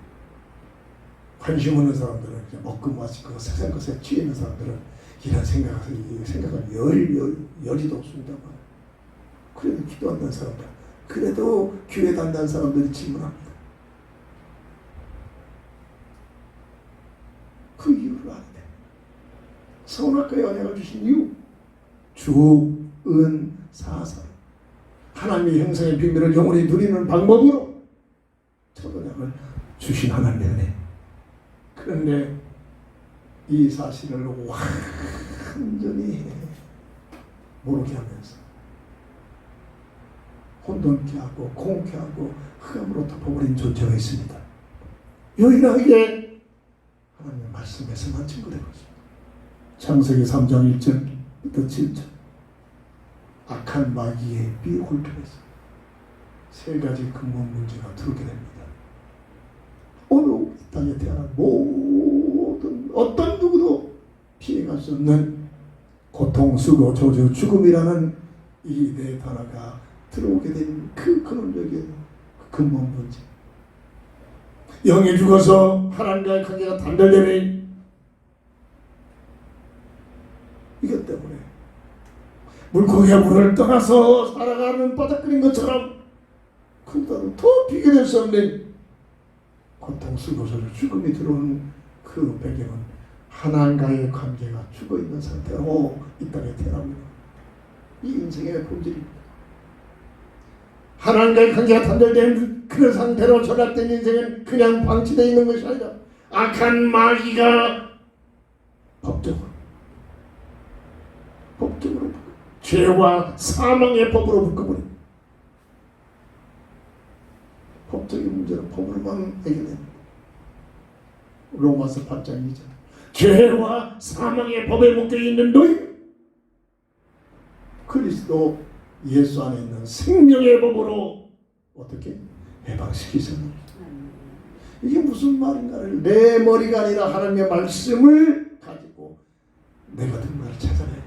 관심 없는 사람들은 그냥 먹고 마시고 세상 것에 취해 있는 사람들은 이런 생각을 열지도 없습니다만, 그래도 기도한다는 사람들, 그래도 교회 다닌다는 사람들이 질문합니다. 그 이유를 알아야 돼. 선악과의 언약을 주신 이유, 주은사사, 하나님의 형상의 비밀을 영원히 누리는 방법으로 첫 언약을 주신 하나님의 은혜. 그런데 이 사실을 완전히 모르게 하면서 혼돈케 하고 공케 하고 흑암으로 덮어버린 존재가 있습니다. 유일하게 하나님의 말씀에서만 증거되고 있습니다. 창세기 3장 1절부터 7절. 악한 마귀의 미혹을 통해서 세 가지 근본 문제가 들어오게 됩니다. 오늘 이 땅에 태어난 모든 어떤 누구도 피해갈 수 없는 고통, 수고, 저주, 죽음이라는 이 네 단어가 들어오게 된 그 근원적인 근본 문제. 영이 죽어서 하나님과의 관계가 단절되는 이것 때문에 물고기가 물을 떠나서 살아가는 바닥거린 것처럼 그보다도 더 비교될 수 없는 고통, 수고, 저주, 죽음이 들어오는 그 배경은 하나님과의 관계가 죽어있는 상태로 이 땅에 태어납니다. 이 인생의 본질입니다. 하나님과의 관계가 단절된 그런 상태로 전락된 인생은 그냥 방치되어 있는 것이 아니라 악한 마귀가 법적으로 죄와 사망의 법으로 묶어버립니다. 법적인 문제는 법으로만 해결됩니다. 로마서 8장 2절. 죄와 사망의 법에 묶여있는 너희 그리스도 예수 안에 있는 생명의 법으로 어떻게 해방시키셨느냐. 이게 무슨 말인가를, 내 머리가 아니라 하나님의 말씀을 가지고 내가 든 말을 찾아내요.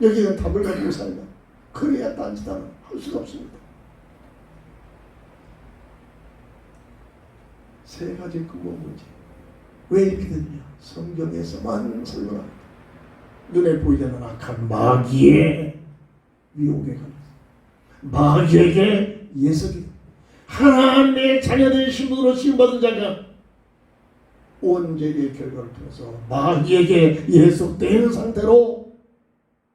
여기는 답을 가지고 살다. 그래야 딴짓하는 할 수가 없습니다. 세 가지 근본 문제. 왜 이렇게 되느냐? 성경에서만 설명합니다. 눈에 보이지 않는 악한 마귀의 유혹에 관해서, 마귀에게 예속이, 하나님의 자녀된 신분으로 시험받은 자가 온죄의 결과를 통해서 마귀에게 예속된 상태로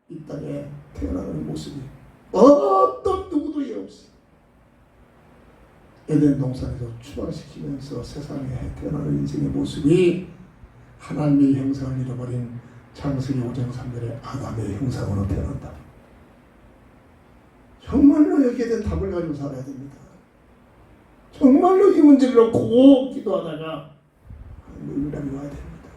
이 땅에 태어나는 모습이 어떤 누구도 예 없어. 에덴 동산에서 추방시키면서 세상에 태어나는 인생의 모습이 하나님의 형상을 잃어버린 창세기 5장 3절의 아담의 형상으로 태어난다. 정말로 여기에 대한 답을 가지고 살아야 됩니다. 정말로 이 문제를 놓고 기도하다가 하나님을 와야 됩니다.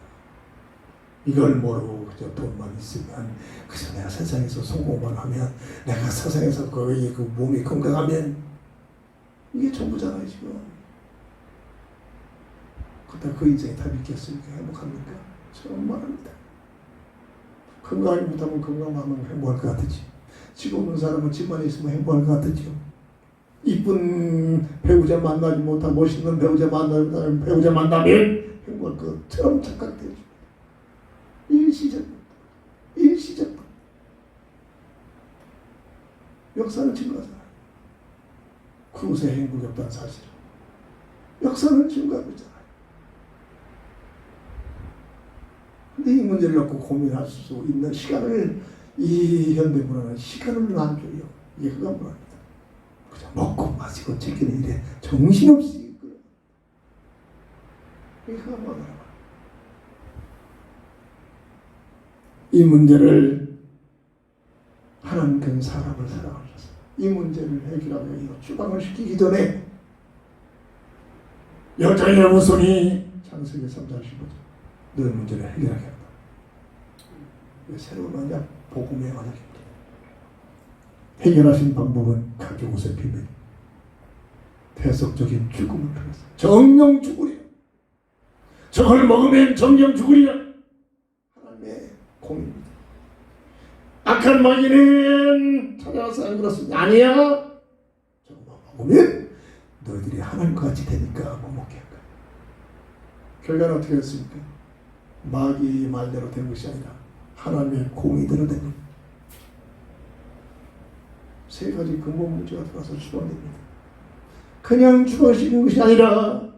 이걸 모르고 그저 돈만 있으면, 그저 내가 세상에서 성공만 하면, 내가 세상에서 거의 그 몸이 건강하면, 이게 전부잖아요 지금. 그렇다고 그 인생에 답이 있겠습니까? 행복합니까? 정말합니다. 건강하지 못하면 건강하면 행복할 것 같으지. 집 없는 사람은 집만 있으면 행복할 것 같으죠. 이쁜 배우자 만나지 못한 멋있는 배우자 만나면 행복할 것처럼 착각되죠. 일시적 역사는 증거하잖아요. 그곳에 행복이 없다는 사실을 역사는 증거하고 있잖아요. 근데 이 문제를 놓고 고민할 수 있는 시간을 이 현대 문화는 시간을 안 줘요. 이게 흑암 문화입니다. 그냥 먹고 마시고 즐기는 일에 정신없이 이게 흑암 문화입니다. 이 문제를 하나님께서 사람을 사랑하셔서 이 문제를 해결하기 위해 추방을 시키기 전에 여자의 후손이 창세기 3장 15절 너의 문제를 해결하게 한다. 새로운 언약 복음의 언약입니다. 해결하신 방법은 가져오세요. 비밀 대속적인 죽음을 통해서 정령 죽으리라. 저걸 먹으면 정령 죽으리라. 하나님의 공입니다. 악한 마귀는 찾아와서 안 그렇습니다. 아니야. 저거 먹으면 너희들이 하나님과 같이 되니까 못 먹게 할 거야. 결과는 어떻게 됐습니까? 마귀 말대로 된 것이 아니라 하나님의 공의대로 된 겁니다. 세 가지 근본 문제가 들어와서 추방됩니다. 그냥 추방시키는 것이 아니라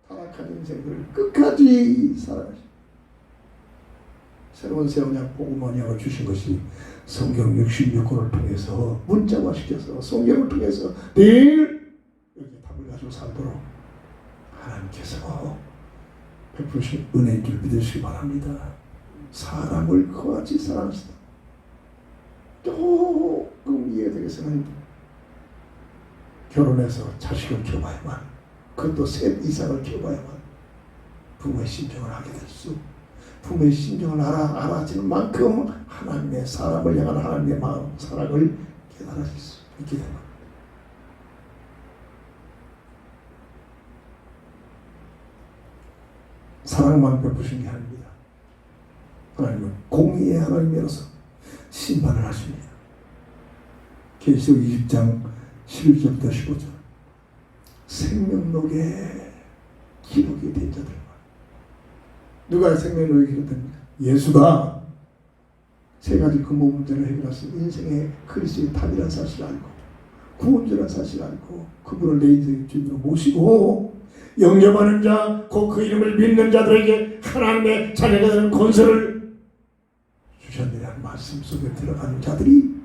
타락한 인생을 끝까지 살아가시고 새로운 새 언약 복음 언약을 주신 것이 성경 66권을 통해서 문자화시켜서 성경을 통해서 늘 여기 답을 가지고 살도록 하나님께서 베푸신 은혜인 줄 믿으시기 바랍니다. 사람을 그와 같이 사랑하시다. 조금 이해되겠으면 결혼해서 자식을 키워봐야만, 그것도 셋 이상을 키워봐야만 부모의 심정을 하게 될 수, 부모의 심정을 알아지는 만큼 하나님의 사람을 향한 하나님의 마음, 사랑을 깨달아질 수 있게 됩니다. 사랑만 베푸신 게 아닙니다. 하나님은 공의의 하나님이라서 심판을 하십니다. 계시록 20장 11절부터 15절 생명록에 기록이 된 자들만. 누가 생명록에 기록됩니까? 예수가 세 가지 근본 문제를 해결하신 인생의 그리스도의 답이라는 사실을 알고 구원자라는 사실을 알고 그분을 내 인생의 주인으로 모시고 영접하는 자, 곧 그 이름을 믿는 자들에게 하나님의 자녀가 되는 권세를 주셨느냐는 말씀 속에 들어가는 자들이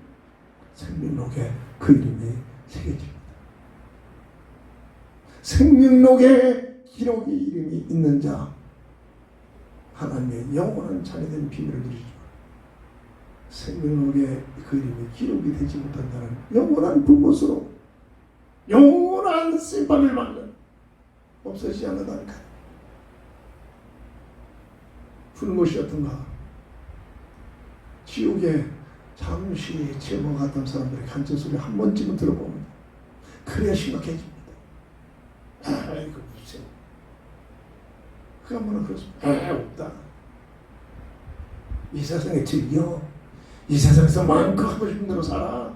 생명록에 그 이름이 새겨집니다. 생명록에 기록의 이름이 있는 자, 하나님의 영원한 자녀된 비밀을 누리지만 생명록에 그 이름이 기록이 되지 못한 자는 영원한 불못으로 영원한 심판을 받는 없어지지 않는다니까. 불못이 어떤가? 지옥에 잠시 제목했던 사람들의 간증 소리 한 번쯤은 들어보면 그래야 심각해집니다. 이거 무슨 그 한 번은 그렇습니다. 없다. 이 세상에 즐겨. 이 세상에서 마음껏 하고 싶은 대로 살아.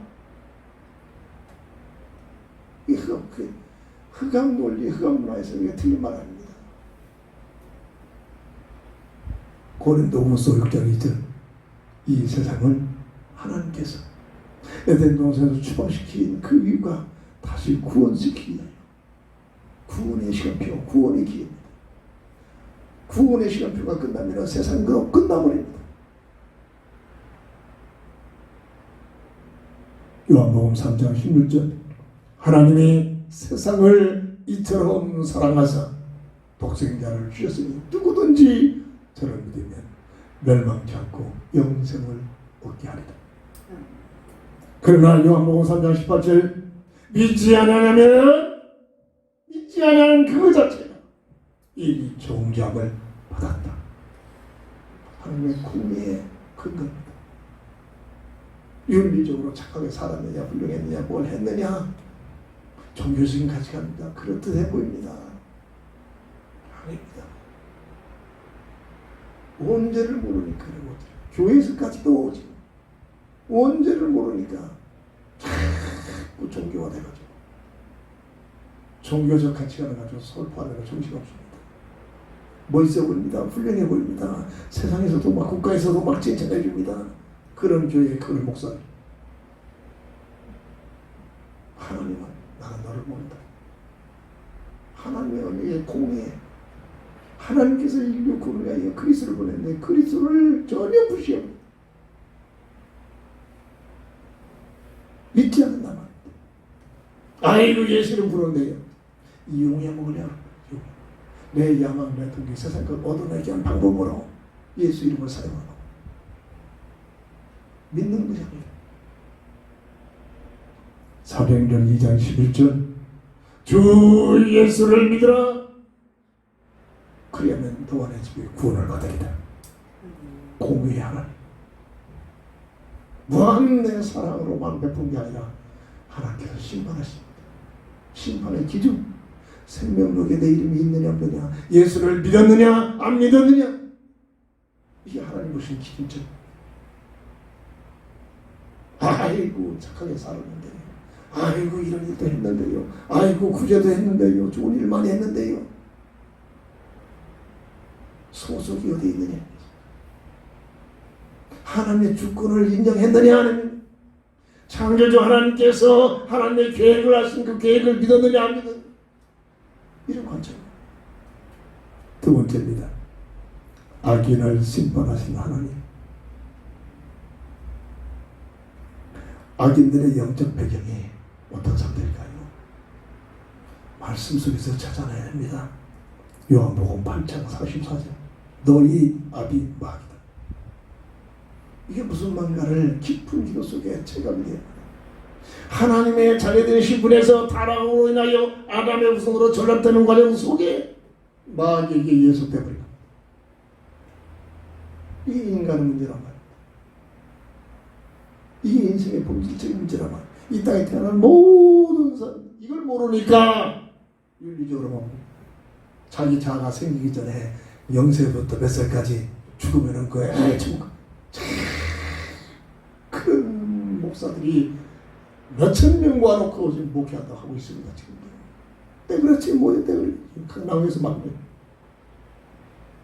이 흑암 논리, 흑암 문화에서 이게 틀린 말 아닙니다. 고린도후서 6장 2절 이 세상은 하나님께서 에덴 동산에서 추방시킨 그 이유가 다시 구원시키기 위하여 구원의 시간표, 구원의 기회입니다. 구원의 시간표가 끝나면 세상은 그럼 끝나버립니다. 요한복음 3장 16절 하나님이 세상을 이처럼 사랑하사 독생자를 주셨으니 누구든지 저를 믿으면 멸망치 않고 영생을 얻게 하리라. 그러나 요한복음 3장 18절 믿지 않으면 믿지 않은 그 자체가 이미 종잡을 받았다. 하나님의 공의의 근거입니다. 윤리적으로 착하게 살았느냐 훌륭했느냐 뭘 했느냐 종교적인 가치관입니다. 그렇듯해 보입니다. 아닙니다. 원죄를 모르니까 교회에서까지도 오지 원죄를 모르니까 자꾸 종교가 돼가지고 종교적 가치관을 가지고 설파하다가 정신없습니다. 멋있어 보입니다. 훌륭해 보입니다. 세상에서도 막 국가에서도 막 칭찬해 줍니다. 그런 교회의 그런 목사님. 하나님은 나는 너를 모른다. 하나님의 언약의 공에 하나님께서 인류 구원을 위하여 그리스도를 보냈는데 그리스도를 전혀 무시합니다. 믿지 않는단 말이에요. 아이고 예수를 부르는데요. 이 용이야 먹으려. 내 야망, 내 동기, 세상 걸 얻어내기 위한 방법으로 예수 이름을 사용하고 믿는 것이 아니라 사도행전 2장 11절 주 예수를 믿으라. 그리하면 너와 내 집에 구원을 받으리라. 공의의 하나님 무한의 사랑으로만 베푼 게 아니라 하나님께서 심판하십니다. 심판의 기준 생명록에 내 이름이 있느냐 없느냐, 예수를 믿었느냐 안 믿었느냐, 이게 하나님 보신 기준점. 아이고 착하게 살았는데요, 아이고 이런 일도 했는데요, 아이고 구제도 했는데요, 좋은 일 많이 했는데요, 소속이 어디 있느냐, 하나님의 주권을 인정했느냐 아니면 창조주 하나님께서 하나님의 계획을 하신 그 계획을 믿었느냐 안 믿었느냐, 이런 관점. 두 번째입니다. 악인을 심판하신 하나님. 악인들의 영적 배경이 어떤 상태일까요? 말씀 속에서 찾아내야 합니다. 요한복음 8장 44절 너희 아비 마귀다. 이게 무슨 말인가를 깊은 기도 속에 체감이 돼요. 하나님의 자녀되신 분에서 타락으로 인하여 아담의 후손으로 전락되는 과정 속에 마귀에게 예속되어버립니다. 이 인간의 문제란 말이에요. 이게 인생의 본질적인 문제란 말이에요. 이 땅에 태어난 모든 사람 이걸 모르니까 윤리적으로 뭐 자기 자아가 생기기 전에 0세부터 몇 살까지 죽으면은 그 애가 죽고 큰 목사들이 몇천 명 모아놓고 지금 목회한다고 하고 있습니다. 지금 때그렇지 뭐야 때그렇지 강남에서 막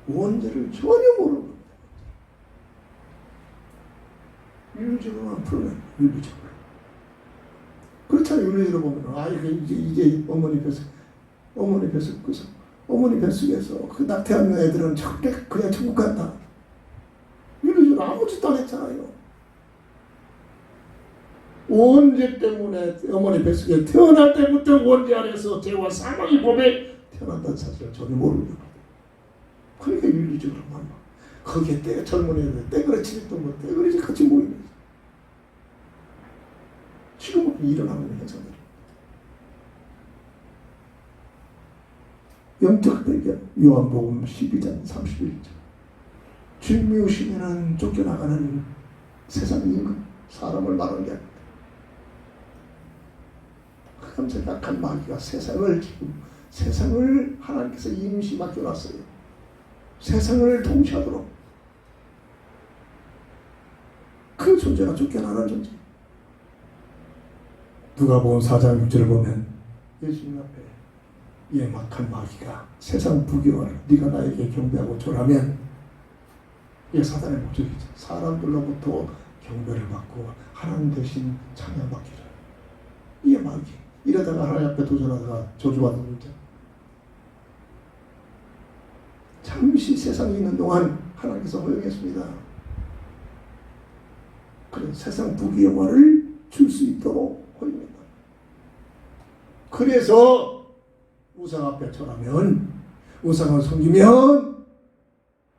원죄를 전혀 모르는 겁니다. 윤리적으로만 풀어내요. 윤리적으로. 그렇잖아요. 윤리적으로 보면 아 이제 어머니 뱃속에서 그 낙태하는 애들은 절대 그냥 천국 간다. 윤리적으로 아무 짓도 안 했잖아요. 원죄 때문에 어머니 뱃속에 태어날 때부터 원죄 안에서 죄와 사망의 법에 태어난다는 사실을 전혀 모르는 겁니다. 그러니까 윤리적으로 만나. 거기에 때 젊은 애들 때그렇지 했던 거 때그렇지 같이 모이면서 지금은 일어나는 현상들. 영적 배경 요한복음 12장 31절 주님 미우시면은 쫓겨나가는 세상 임금 사람을 말하는 게 아닙니다. 흑암새 약한 마귀가 세상을 하나님께서 임시 맡겨놨어요. 세상을 통치하도록 그 존재가 쫓겨나는 존재. 누가복음 4장 6절을 보면 예수님 앞에 이 막한 마귀가 세상 부귀와 네가 나에게 경배하고 절하면 이게 사단의 목적이죠. 사람들로부터 경배를 받고 하나님 대신 찬양받기를. 이게 마귀. 이러다가 하나님 앞에 도전하다가 저주받는 문제. 잠시 세상에 있는 동안 하나님께서 허용했습니다. 그런 세상 부귀 영화를 줄 수 있도록 허용했다. 그래서 우상 앞에 절하면 우상을 섬기면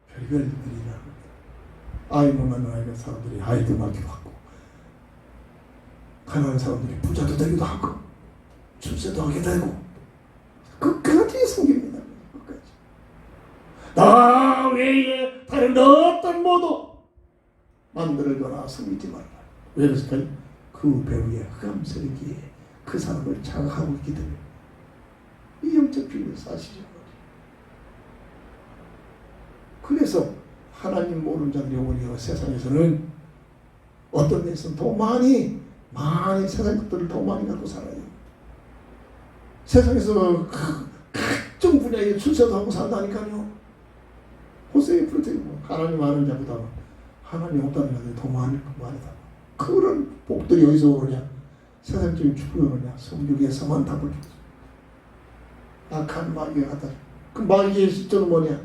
별별 일들이 일어납니다. 아이 못 낳는 아이가 사람들이 아이들 낳기도 하고 가난한 사람들이 부자도 되기도 하고 출세도 하게 되고 끝까지 섬깁니다. 끝까지. 나 외에 다른 어떤 모두 만들거나 섬기지 말라. 왜 그랬을까요? 그 배후에 흑암 세력이 그 사람을 장악하고 있기 때문에 이 영적 비밀 사실이죠. 그래서 하나님 모르는 자들이 오히려 세상에서는 어떤 데서는 더 많이 세상 것들을 더 많이 갖고 살아요. 세상에서 각종 분야에 출세도 하고 산다니까요. 호세의 프로테인 하나님 아는 자보다 하나님 없다는 자들이 더 많이다. 그런 복들이 어디서 오느냐? 세상적인 축복이 오느냐? 성경에서만 답을 줬어. 악한 마귀가 하다. 그 마귀의 시점은 뭐냐?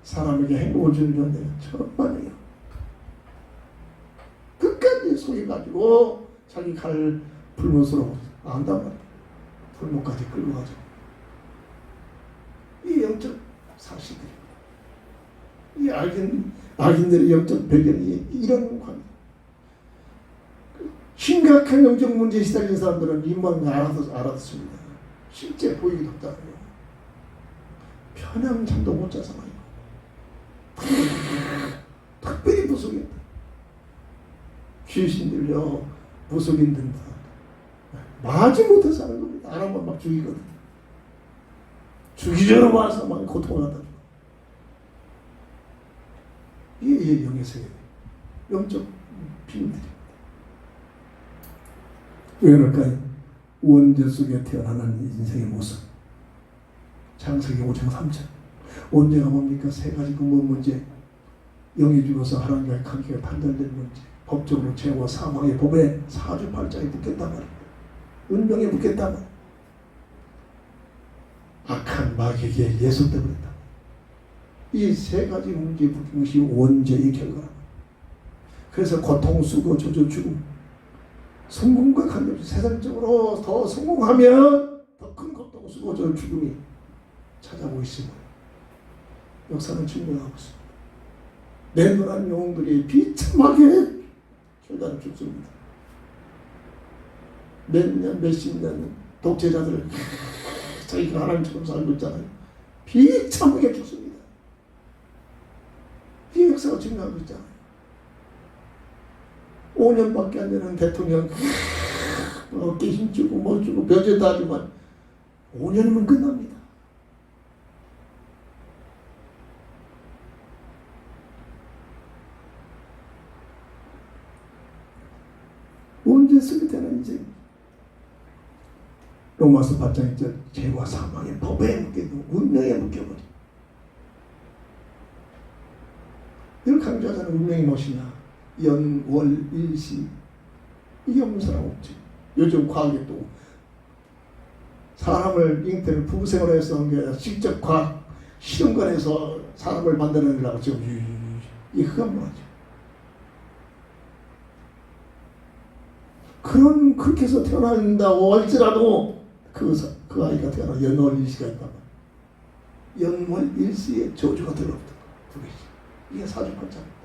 사람에게 행복을 주는 존재예요. 천만이에요. 끝까지 속여가지고 자기 칼을 불못으로 안단 말이야. 불못까지 끌고 가죠. 이 영적 사실들이, 이 악인들의 영적 배경이 이런 관계. 심각한 영적 문제에 시달린 사람들은 이만 알아듣습니다. 실제 보이기도 없다고요. 편한 잠도 못 자잖아요. 특별히 무속인, 귀신들요, 무속인들 마지 못해서 하는 겁니다. 안 하면 막 죽이거든. 죽이려고 와서 막 고통하다. 이게 영의 세계, 영적 비밀들입니다. 왜 그럴까요? 원죄 속에 태어나는 인생의 모습. 창세기 5장 3절. 원죄가 뭡니까? 세 가지 근본 문제. 영이 죽어서 하나님과의 관계가 단절된 문제. 법적으로 죄와 사망의 법에 사주팔자에 묶였단 말입니다. 운명에 묶였단 말입니다. 악한 마귀에게 예속되어버렸다. 이 세 가지 문제에 묶인 것이 원죄의 결과랍니다. 그래서 고통, 수고, 저주, 죽음, 성공과 관계없이 세상적으로 더 성공하면 더 큰 고통, 수고, 저주, 죽음이 찾아오고 있습니다. 역사는 증명하고 있습니다. 내노란 영웅들이 비참하게 결과를 죽습니다. 몇 년, 몇십 년 독재자들 자기가 하나님처럼 살고 있잖아요. 비참하게 죽습니다. 이 역사가 증명하고 있잖아요. 5년밖에 안 되는 대통령 어깨 힘주고 뭐 주고 벼제도 하지만 5년이면 끝납니다. 언제 쓰게 되는 인생. 로마서 8장 1절 죄와 사망의 법에 묶여도 운명에 묶여버려. 늘 강조하자는 운명이 무엇이냐. 연, 월, 일시. 이게 없는 사람 없지. 요즘 과학에 또 사람을 잉태를 부부생활을 해서 한 게 아니라 직접 과학 실험관에서 사람을 만들어내려고 지금 이 흑암무하죠. 그렇게 해서 태어난다고 할지라도 그 아이가 태어나 연월 일시가 있단 말이야. 연월 일시에 저주가 들어옵니다. 두 개씩. 이게 사주팔자입니다.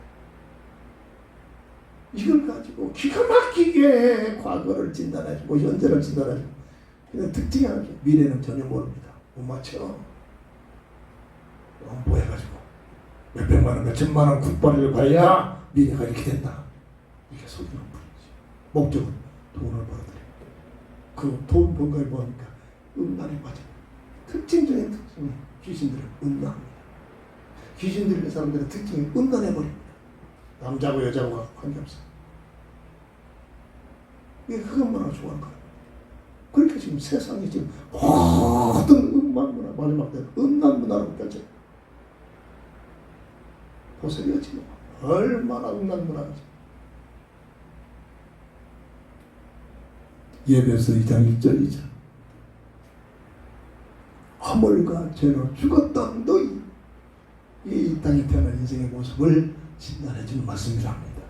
이걸 가지고 기가 막히게 과거를 진단해주고 현재를 진단해주고. 근데 특징이 하나죠. 미래는 전혀 모릅니다. 못 맞춰. 뭐해가지고 몇백만 원, 몇천만 원 국발을 봐야 미래가 이렇게 된다. 이게 속이는 분이지. 목적은 돈을 벌어들입니다. 그 돈 번 걸 보니까 음란에 빠져. 특징적인 특징이 귀신들은 음란합니다. 귀신 들린 사람들의 특징이 음란해버립니다. 남자고 여자고 관계없어요. 이게 그것만으로 좋아하는 거예요. 그러니까 지금 세상이 지금 모든 음란 문화, 마지막 때는 음란 문화로 펼쳐요. 보세요 지금 얼마나 음란 문화인지. 예배서 2장 1절 2절 허물과 죄로 죽었던 너희, 이 땅에 태어난 인생의 모습을 진단해주는 말씀이라 합니다.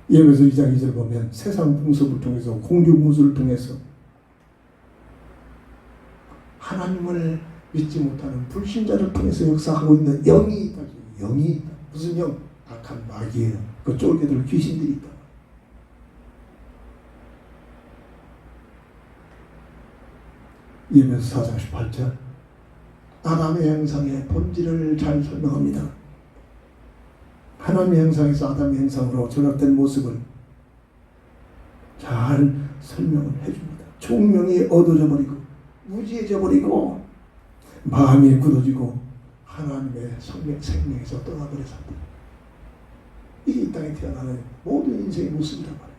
예배서 2장 2절 보면 세상 풍습을 통해서 공주 문수를 통해서 하나님을 믿지 못하는 불신자를 통해서 역사하고 있는 영이 있다. 영이 있다. 무슨 영? 악한 마귀예요. 그 쫄개들 귀신들이 있다. 예배서 4장 18절 아담의 형상의 본질을 잘 설명합니다. 하나님의 형상에서 아담의 형상으로 조작된 모습을 잘 설명을 해줍니다. 총명이 어두워져 버리고 무지해져 버리고 마음이 굳어지고 하나님의 생명에서 떠나버려서 이게 이 땅에 태어나는 모든 인생의 모습이란 말입니다.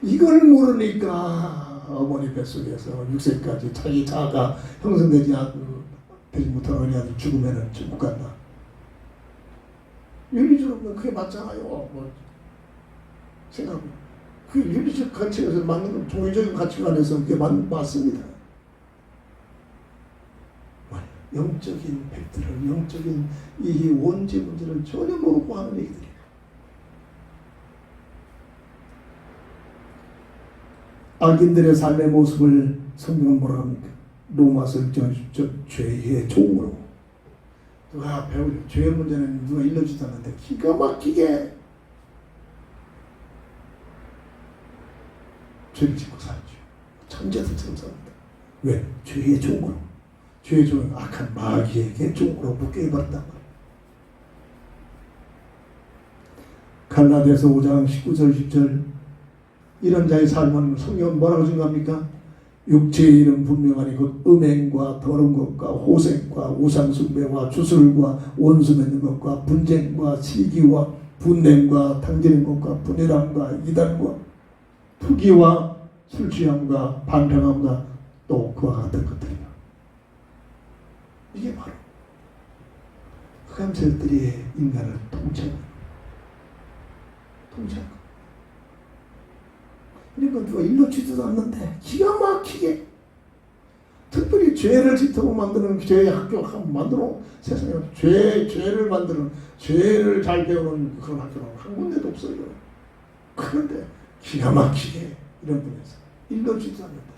이걸 모르니까 어머니 뱃속에서 6세까지 자기 자아가 형성되지 못한 어린아들 죽으면 못 간다. 윤리적으로 그게 맞잖아요. 뭐 생각하면 그 윤리적 가치에서 맞는 건 종교적인 가치관에서 그게 맞습니다. 영적인 팩트를, 영적인 이 원죄 문제를 전혀 모르고 하는 얘기들이에요. 악인들의 삶의 모습을 성경은 뭐라고 합니까? 로마서 1장 10절 죄의 종으로. 누가 배우려 죄의 문제는 누가 일러주지 않는데 기가 막히게 죄를 짓고 살죠. 천재들처럼 삽니다. 왜? 죄의 종으로. 죄의 종은 악한 마귀에게 종으로 묶여버렸단 말이에요. 갈라디아서 5장 19절 10절 이런 자의 삶은 성경은 뭐라고 증거합니까? 육체의 일은 분명하니 곧 음행과 더러운 것과 호색과 우상숭배와 주술과 원수 맺는 것과 분쟁과 시기와 분냄과 당기는 것과 분열함과 이단과 투기와 술취함과 반평함과 또 그와 같은 것들이다. 이게 바로 흑암세력들이 인간을 통치하는 것. 이런 건 누가 일러주지도 않는데 기가 막히게 특별히 죄를 짓도록 만드는 죄의 학교 만들어 세상에 죄를 만드는 죄를 잘 배우는 그런 학교는 한 군데도 없어요. 그런데 기가 막히게 이런 분에서 일러주지도 않는다.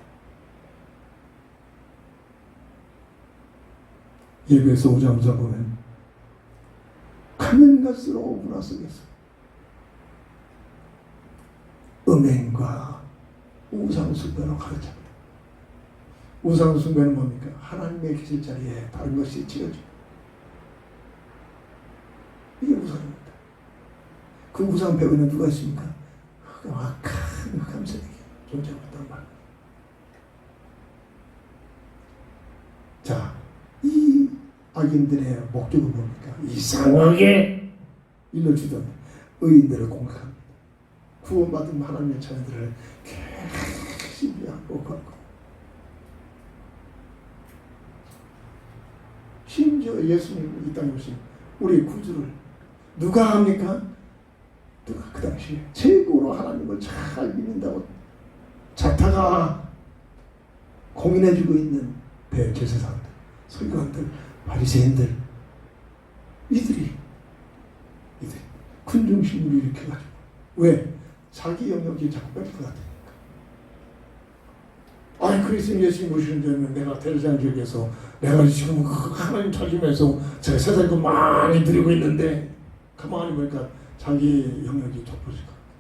예배에서 오자마자 보면 가면 갈수록 문화 속에서 음행과 우상숭배로 가르칩니다. 우상숭배는 뭡니까? 하나님의 계실 자리에 다른 것이 지어져. 이게 우상입니다. 그 우상 배우는 누가 있습니까? 큰 흑암세력이 존재하고 있단 말이에요. 자, 이 악인들의 목적은 뭡니까? 이상하게 일러주던 의인들을 공격합니다. 구원받은 하나님의 자녀들을 신비하고 걷고 심지어 예수님 이 땅에 오신 우리 구주를 누가 합니까? 누가 그 당시에 최고로 하나님을 잘 믿는다고 자타가 공인해주고 있는 대제사장들, 서기관들, 바리새인들 이들이 군중심리를 일으켜가지고 왜? 자기 영역이 자꾸 뺏길 것 같으니까. 아니 그리스도 예수님 오시는 데는 내가 대제사장 지역에서 내가 지금 하나님 찾으면서 제가 세상에 많이 드리고 있는데 가만히 보니까 자기 영역이 좁혀질 것 같아요.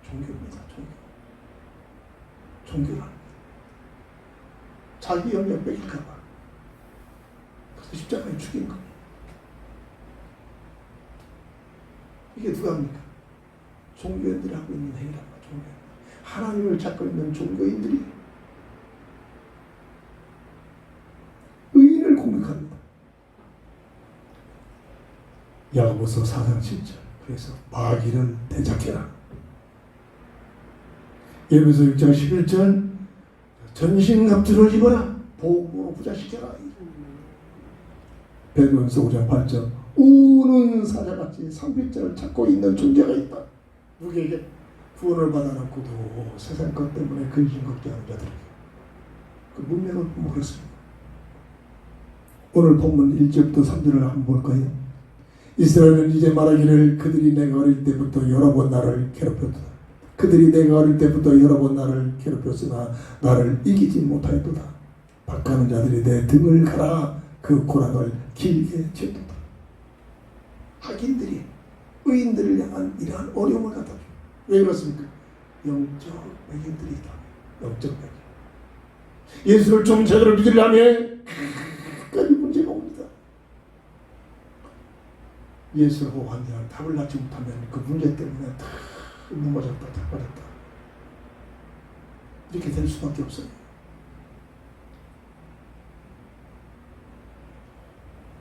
종교입니다. 종교를 합니다. 자기 영역 뺏길까 봐. 그래서 십자가에 죽인 겁니다. 이게 누가 합니까? 종교인들이 하고 있는 행위란 말이야. 종교인. 하나님을 찾고 있는 종교인들이 의인을 공격합니다. 야고보서 4장 7절. 그래서 마귀를 대적해라. 예배서 6장 11절. 전신갑주를 입어라. 복음으로 부자시켜라. 베드로전서 5장 8절. 우는 사자같이 상필자를 찾고 있는 존재가 있다. 누구에게? 구원을 받아놓고도 세상 것 때문에 근심 걱정하는 자들에게. 그 문맥을 보면 그렇습니다. 오늘 본문 1절부터 3절을 한번 볼까요? 이스라엘은 이제 말하기를 그들이 내가 어릴 때부터 여러 번 나를 괴롭혔다. 그들이 내가 어릴 때부터 여러 번 나를 괴롭혔으나 나를 이기지 못하였도다. 박하는 자들이 내 등을 갈아 그 고랑을 길게 쳤도다. 악인들이 의인들을 향한 이러한 어려움을 갖다 줍니다. 왜 그렇습니까? 영적 백인들이 있다. 영적 백인. 예수를 좀 제대로 믿으려면 끝까지 문제가 옵니다. 예수라고 환자는 답을 낳지 못하면 그 문제 때문에 다 넘어졌다, 다 빠졌다. 이렇게 될 수밖에 없어요.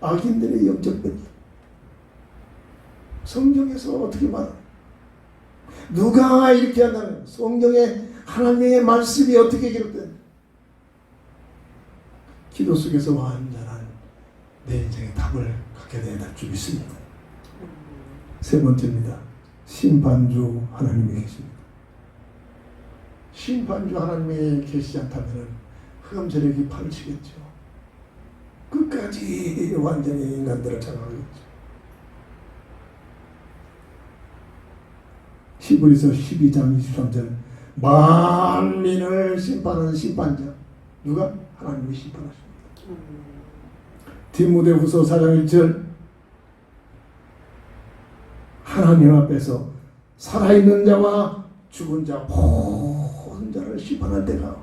악인들의 영적 백인. 성경에서 어떻게 말하나? 누가 이렇게 한다는 성경에 하나님의 말씀이 어떻게 기록된? 기도 속에서 완전한 내 인생의 답을 갖게 되다 줄 있습니다. 세 번째입니다. 심판주 하나님이 계십니다. 심판주 하나님이 계시지 않다면 흑암 세력이 팔을 치겠죠. 끝까지 완전히 인간들을 장악하겠죠. 히브리서 12장 23절. 만민을 심판하는 심판자. 누가? 하나님이 심판하십니다. 디모데후서 4장 1절 하나님 앞에서 살아있는 자와 죽은 자 모든 자를 심판할 때가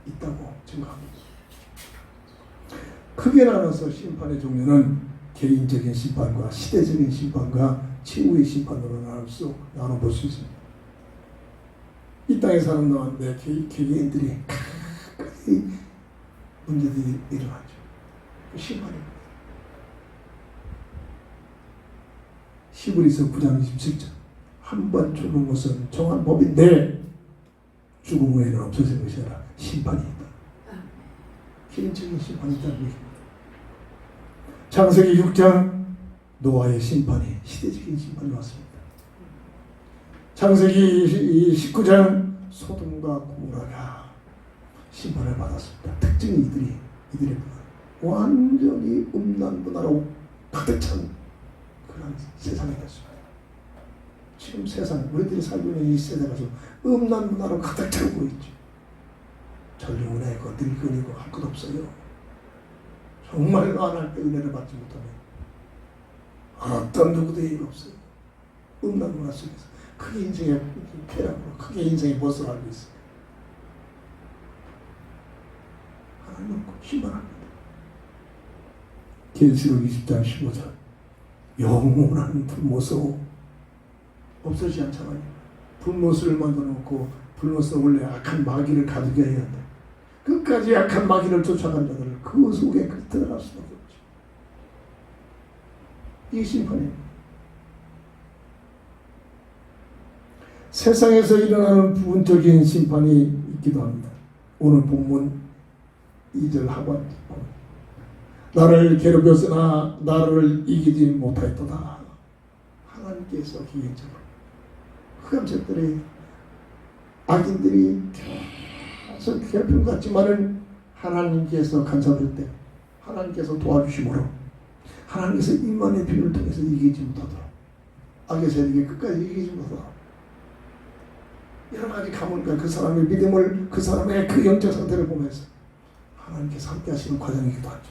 있다고 증거합니다. 크게 나눠서 심판의 종류는 개인적인 심판과 시대적인 심판과 최후의 심판으로 나눠볼 수 있습니다. 이 땅에 사는 동안 내 개개인들이 가까이 문제들이 일어나죠. 심판입니다. 히브리서 9장 27절 한 번 죽은 것은 정한 법인데 죽음 후에는 없어진 것이 아니라 심판이 있다. 개인적인 심판이 있다는 얘기입니다. 창세기 6장 노아의 심판이 시대적인 심판이 왔습니다. 창세기 19장 소돔과 고모라가 심판을 받았습니다. 특징이 이들의 완전히 음란문화로 가득 찬 그런 세상이 됐습니다. 지금 세상 우리들이 살고 있는 이 세상에서 음란문화로 가득 차고 있죠. 전륜문화이고 늙은이고 할 것 없어요. 정말로 안 할 때 은혜를 받지 못하면 어떤 누구도 예의가 없어요. 음란문화 속에서 크게 인생의 쾌락으로 크게 인생의 멋을 알고 있어요. 하나님은 심판합니다. 계시록 20장 15절 영원한 불못으로 없어지지 않잖아요. 불못을 만들어 놓고 불못은 원래 악한 마귀를 가두게 해야 돼. 끝까지 악한 마귀를 쫓아간 자들을 그 속에 들어갈 수밖에 없죠. 이게 심판입니다. 세상에서 일어나는 부분적인 심판이 있기도 합니다. 오늘 본문 2절 하반 나를 괴롭혔으나 나를 이기지 못하였도다. 하나님께서 기계적으로 흑암색들이 악인들이 계속 괴롭힘 같지만은 하나님께서 간섭할 때 하나님께서 도와주심으로 하나님께서 임만의 피를 통해서 이기지 못하도록 악의 세력이 끝까지 이기지 못하도록 여러 가지 가문과 그 사람의 믿음을 그 사람의 그 영적 상태를 보면서 하나님께서 함께 하시는 과정이기도 하죠.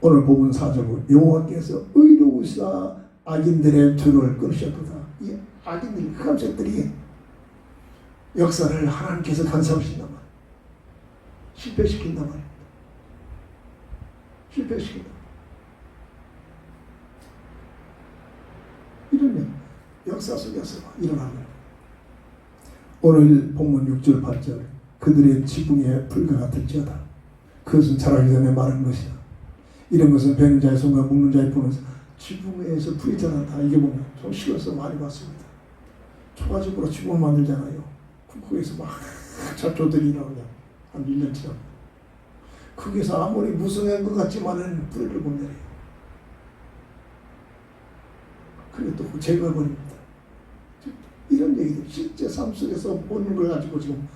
오늘 본문 4절 여호와께서 의로우시사 악인들의 줄을 끊으셨도다. 이 악인들이 흑암색들이 역사를 하나님께서 간섭하신단 말이에요. 실패시킨단 말입니다. 실패시킨다. 이런 역사 속에서 일어나는 거예요. 오늘 본문 6절 8절 그들의 지붕에 불과 같을지어다. 그것은 자라기 전에 마른 것이다. 이런 것은 베는 자의 손과 묶는 자의 손은 지붕에서 불이 자란다. 이게 보면 좀 식어서 많이 봤습니다. 초가집으로 지붕을 만들잖아요. 거기서 막 잡초들이 나오냐 한 1년치나 거기서 아무리 무성한 것 같지만은 뿌리를 못 내려요. 그리고 또 제거해버립니다. 이런 얘기들 실제 삶 속에서 보는 걸 가지고 지금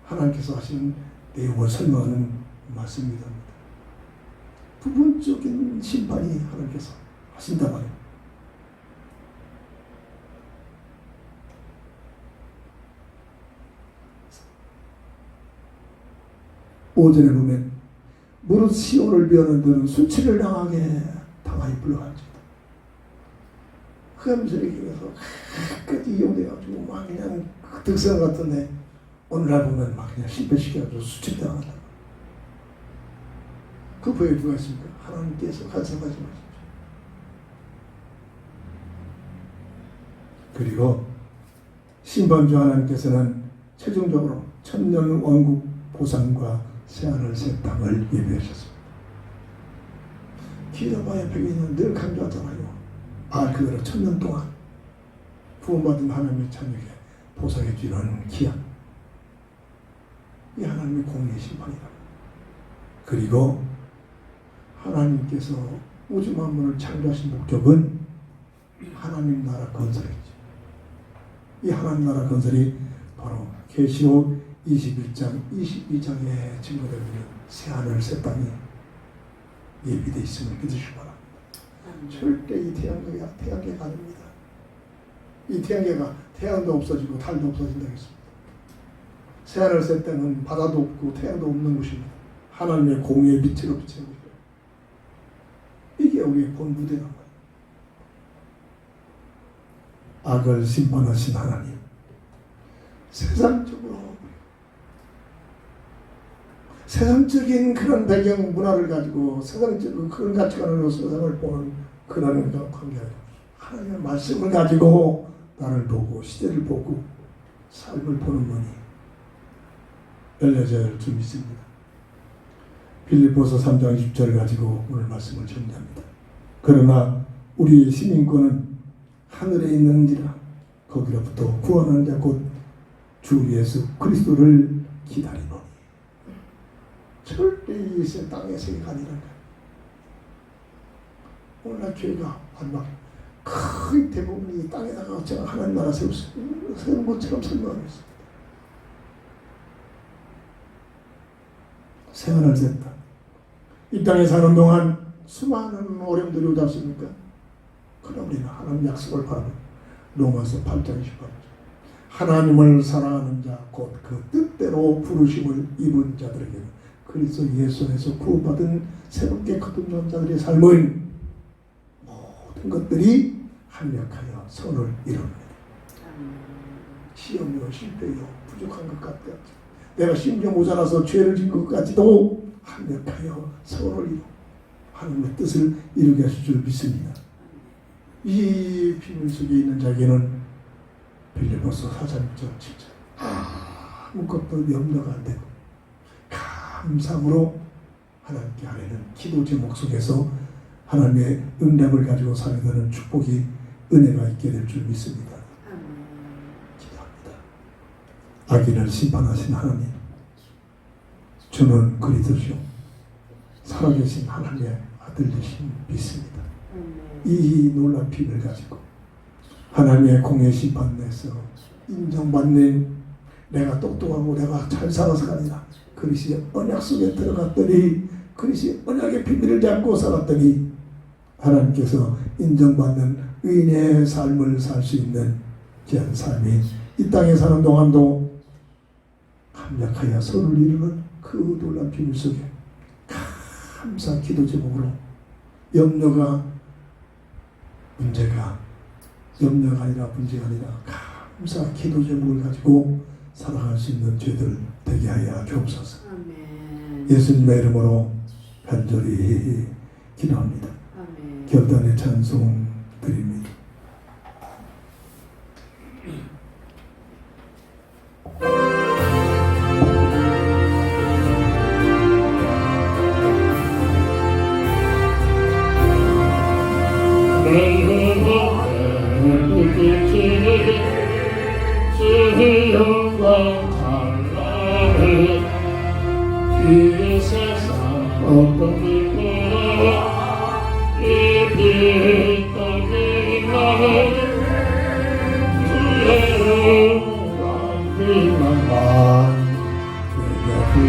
하나님께서 하시는 내용을 설명하는 말씀입니다. 부분적인 심판이 하나님께서 하신단 말이에요. 오전에 보면 무릇 시온을 비하는 들은 수치를 당하여 불러간지다. 흑암세력에 의해서 끝까지 이용돼가지고 막 그냥 득성 같은데 오늘날 보면 막 그냥 실패시켜가지고 수치당한다. 그 부에 누가 있습니까? 하나님께서 간섭하지 마십시오. 그리고 심판주 하나님께서는 최종적으로 천년 왕국 보상과 새하늘 새 땅을 예비하셨습니다. 기다바의 벽에는 늘 강조하잖아요. 말 그대로 천년 동안 구원받은 하나님의 자녀에게 보상해 주는 기약. 이 하나님의 공의의 심판이다. 그리고 하나님께서 우주 만물을 창조하신 목적은 하나님 나라 건설이죠. 이 하나님 나라 건설이 바로 계시록 21장, 22장에 증거되고 있는 새하늘 새 땅이 예비되어 있음을 믿으시기 바랍니다. 절대 이 태양계가 아닙니다. 이 태양계가 태양도 없어지고 달도 없어진다 했습니다. 새하늘 새 땅은 바다도 없고 태양도 없는 곳입니다. 하나님의 공의의 빛으로 비치는 곳이에요. 이게 우리의 본 무대란 말이에요. 악을 심판하신 하나님, 세상적인 그런 배경 문화를 가지고 세상적인 그런 가치관으로 세상을 보는 그런 관계가 하나님의 말씀을 가지고 나를 보고 시대를 보고 삶을 보는 눈이 열려져야 할 줄 믿습니다. 빌립보서 3장 20절을 가지고 오늘 말씀을 정리합니다. 그러나 우리의 시민권은 하늘에 있는지라 거기로부터 구원하는 자 곧 주 예수 그리스도를 기다리노니. 절대 이 땅에서의 아니란 거예요. 오늘날 죄가 마지막 거의 대부분이 땅에다가 제가 하나님 나라 세운 것처럼 설명하고 있습니다. 생활을 셋다. 이 땅에 사는 동안 수많은 어려움들이 오지 않습니까? 그럼 우리는 하나님 약속을 바라봅니다. 로마서 8장 28절. 하나님을 사랑하는 자 곧 그 뜻대로 부르심을 입은 자들에게는 그리스도 예수 안에서 구원받은 새롭게 거듭난 자들의 삶은 모든 것들이 합력하여 선을 이룹니다. 시험이요 실패요 부족한 것 같다. 내가 심지어 모자라서 죄를 지은 것 같지도 합력하여 선을 이루 하나님의 뜻을 이루게 하실 줄 믿습니다. 이 비밀 속에 있는 자에게는 빌립보서 4장 7절 아무것도 염려가 안 되고 감사함으로 하나님께 아뢰는 기도 제목 속에서 하나님의 응답을 가지고 살게 되는 축복이 은혜가 있게 될 줄 믿습니다. 기도합니다. 악인을 심판하신 하나님, 주는 그리스도시요 살아계신 하나님의 아들 되신 믿습니다. 이 놀라운 비밀을 가지고 하나님의 공의 심판에서 인정받는 내가 똑똑하고 내가 잘 살아서가 아니라 그리스도의 언약 속에 들어갔더니 그리스도의 언약의 비밀을 잡고 살았더니 하나님께서 인정받는 의인의 삶을 살 수 있는 귀한 삶이 이 땅에 사는 동안도 합력하여 선을 이루는 그 놀라운 비밀 속에 감사 기도 제목으로 염려가 아니라 문제가 아니라 감사 기도 제목을 가지고 살아갈 수 있는 죄들 되게 하여 주옵소서. 예수님의 이름으로 간절히 기도합니다. 결단의 찬송 드립니다. 이 세상 어떤 빛보다 이 빛더기 나를 주의 빛만만 내게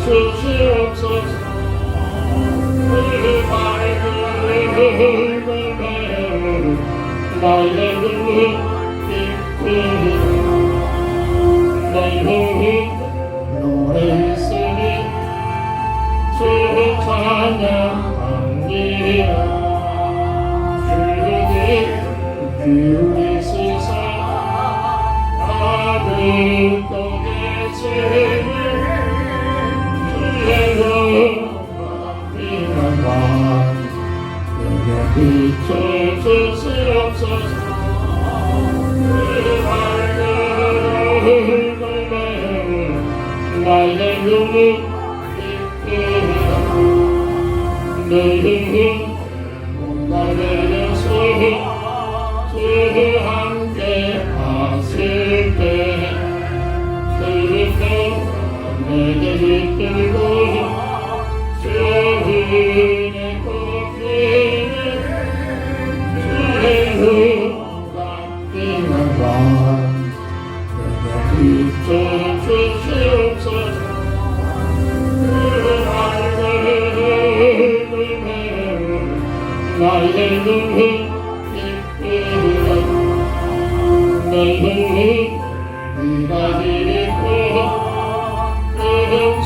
비춰주시옵소서. 그 밝은 힘을 나의 눈이 너희 노래했으니 주 찬양합니다. 주님 기울이시사 나를 또 계시니 주의 영광이만과 내게 비춰주시옵소서. 나의 눈이 너희 나의 예수님 주 함께 하실 때 그때 내게 이끌고 주의 꽃피는 주의 영광 빛나와 내게 비춰주시옵소서. 나의 눈이 빛이라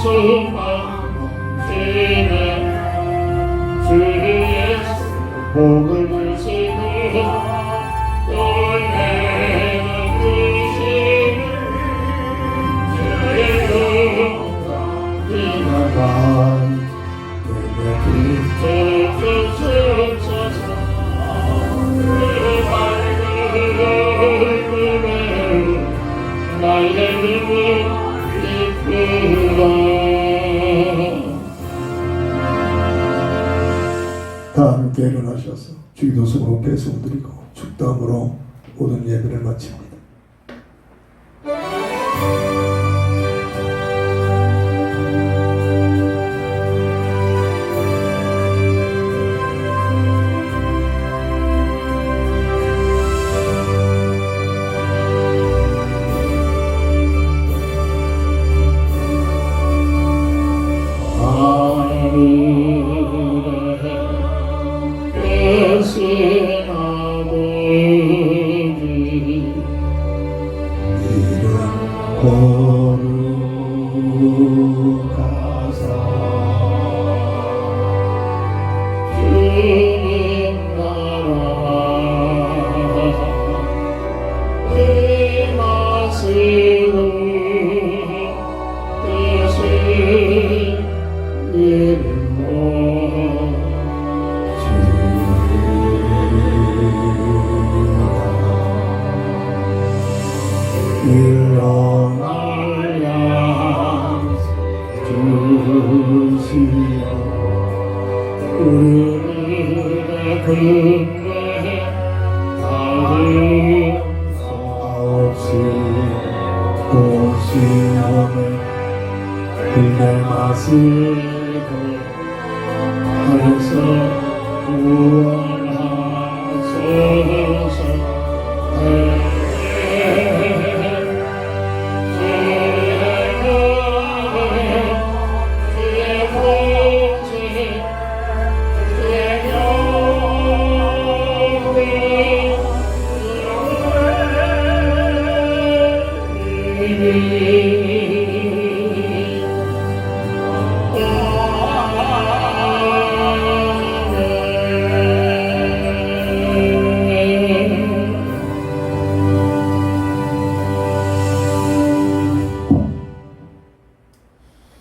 수만 넘치네 주 예수 복을 주시고 또 내가 주시는 주의 영광 난 내게 주옵소서 나의 힘을 이끌어 다 함께 일어나셔서 주기도성으로 배송드리고 축담으로 모든 예배를 마칩니다. 우리의 근대 다음 없이 오시오네 그의 마시고 하여서 구원하소서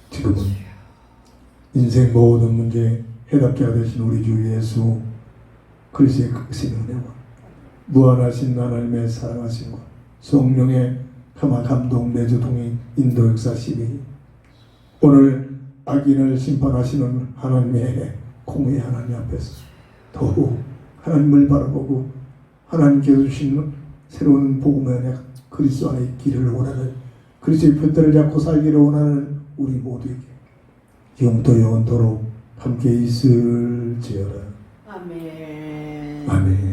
지금은 인생 모든 문제에 해답자 되신 우리 주 예수 그리스도의 크신 은혜와 무한하신 하나님의 사랑하심과 성령의 감화 감동 내주 동의 인도 역사심이 오늘 악인을 심판하시는 하나님의 공의 하나님 앞에서 더욱 하나님을 바라보고 하나님께서 주시는 새로운 복음의 언약 그리스도 안의 길을 원하는 그리스도의 표대를 잡고 살기를 원하는 우리 모두에게 지금부터 영원토록 함께 있을지어다. 아멘. 아멘.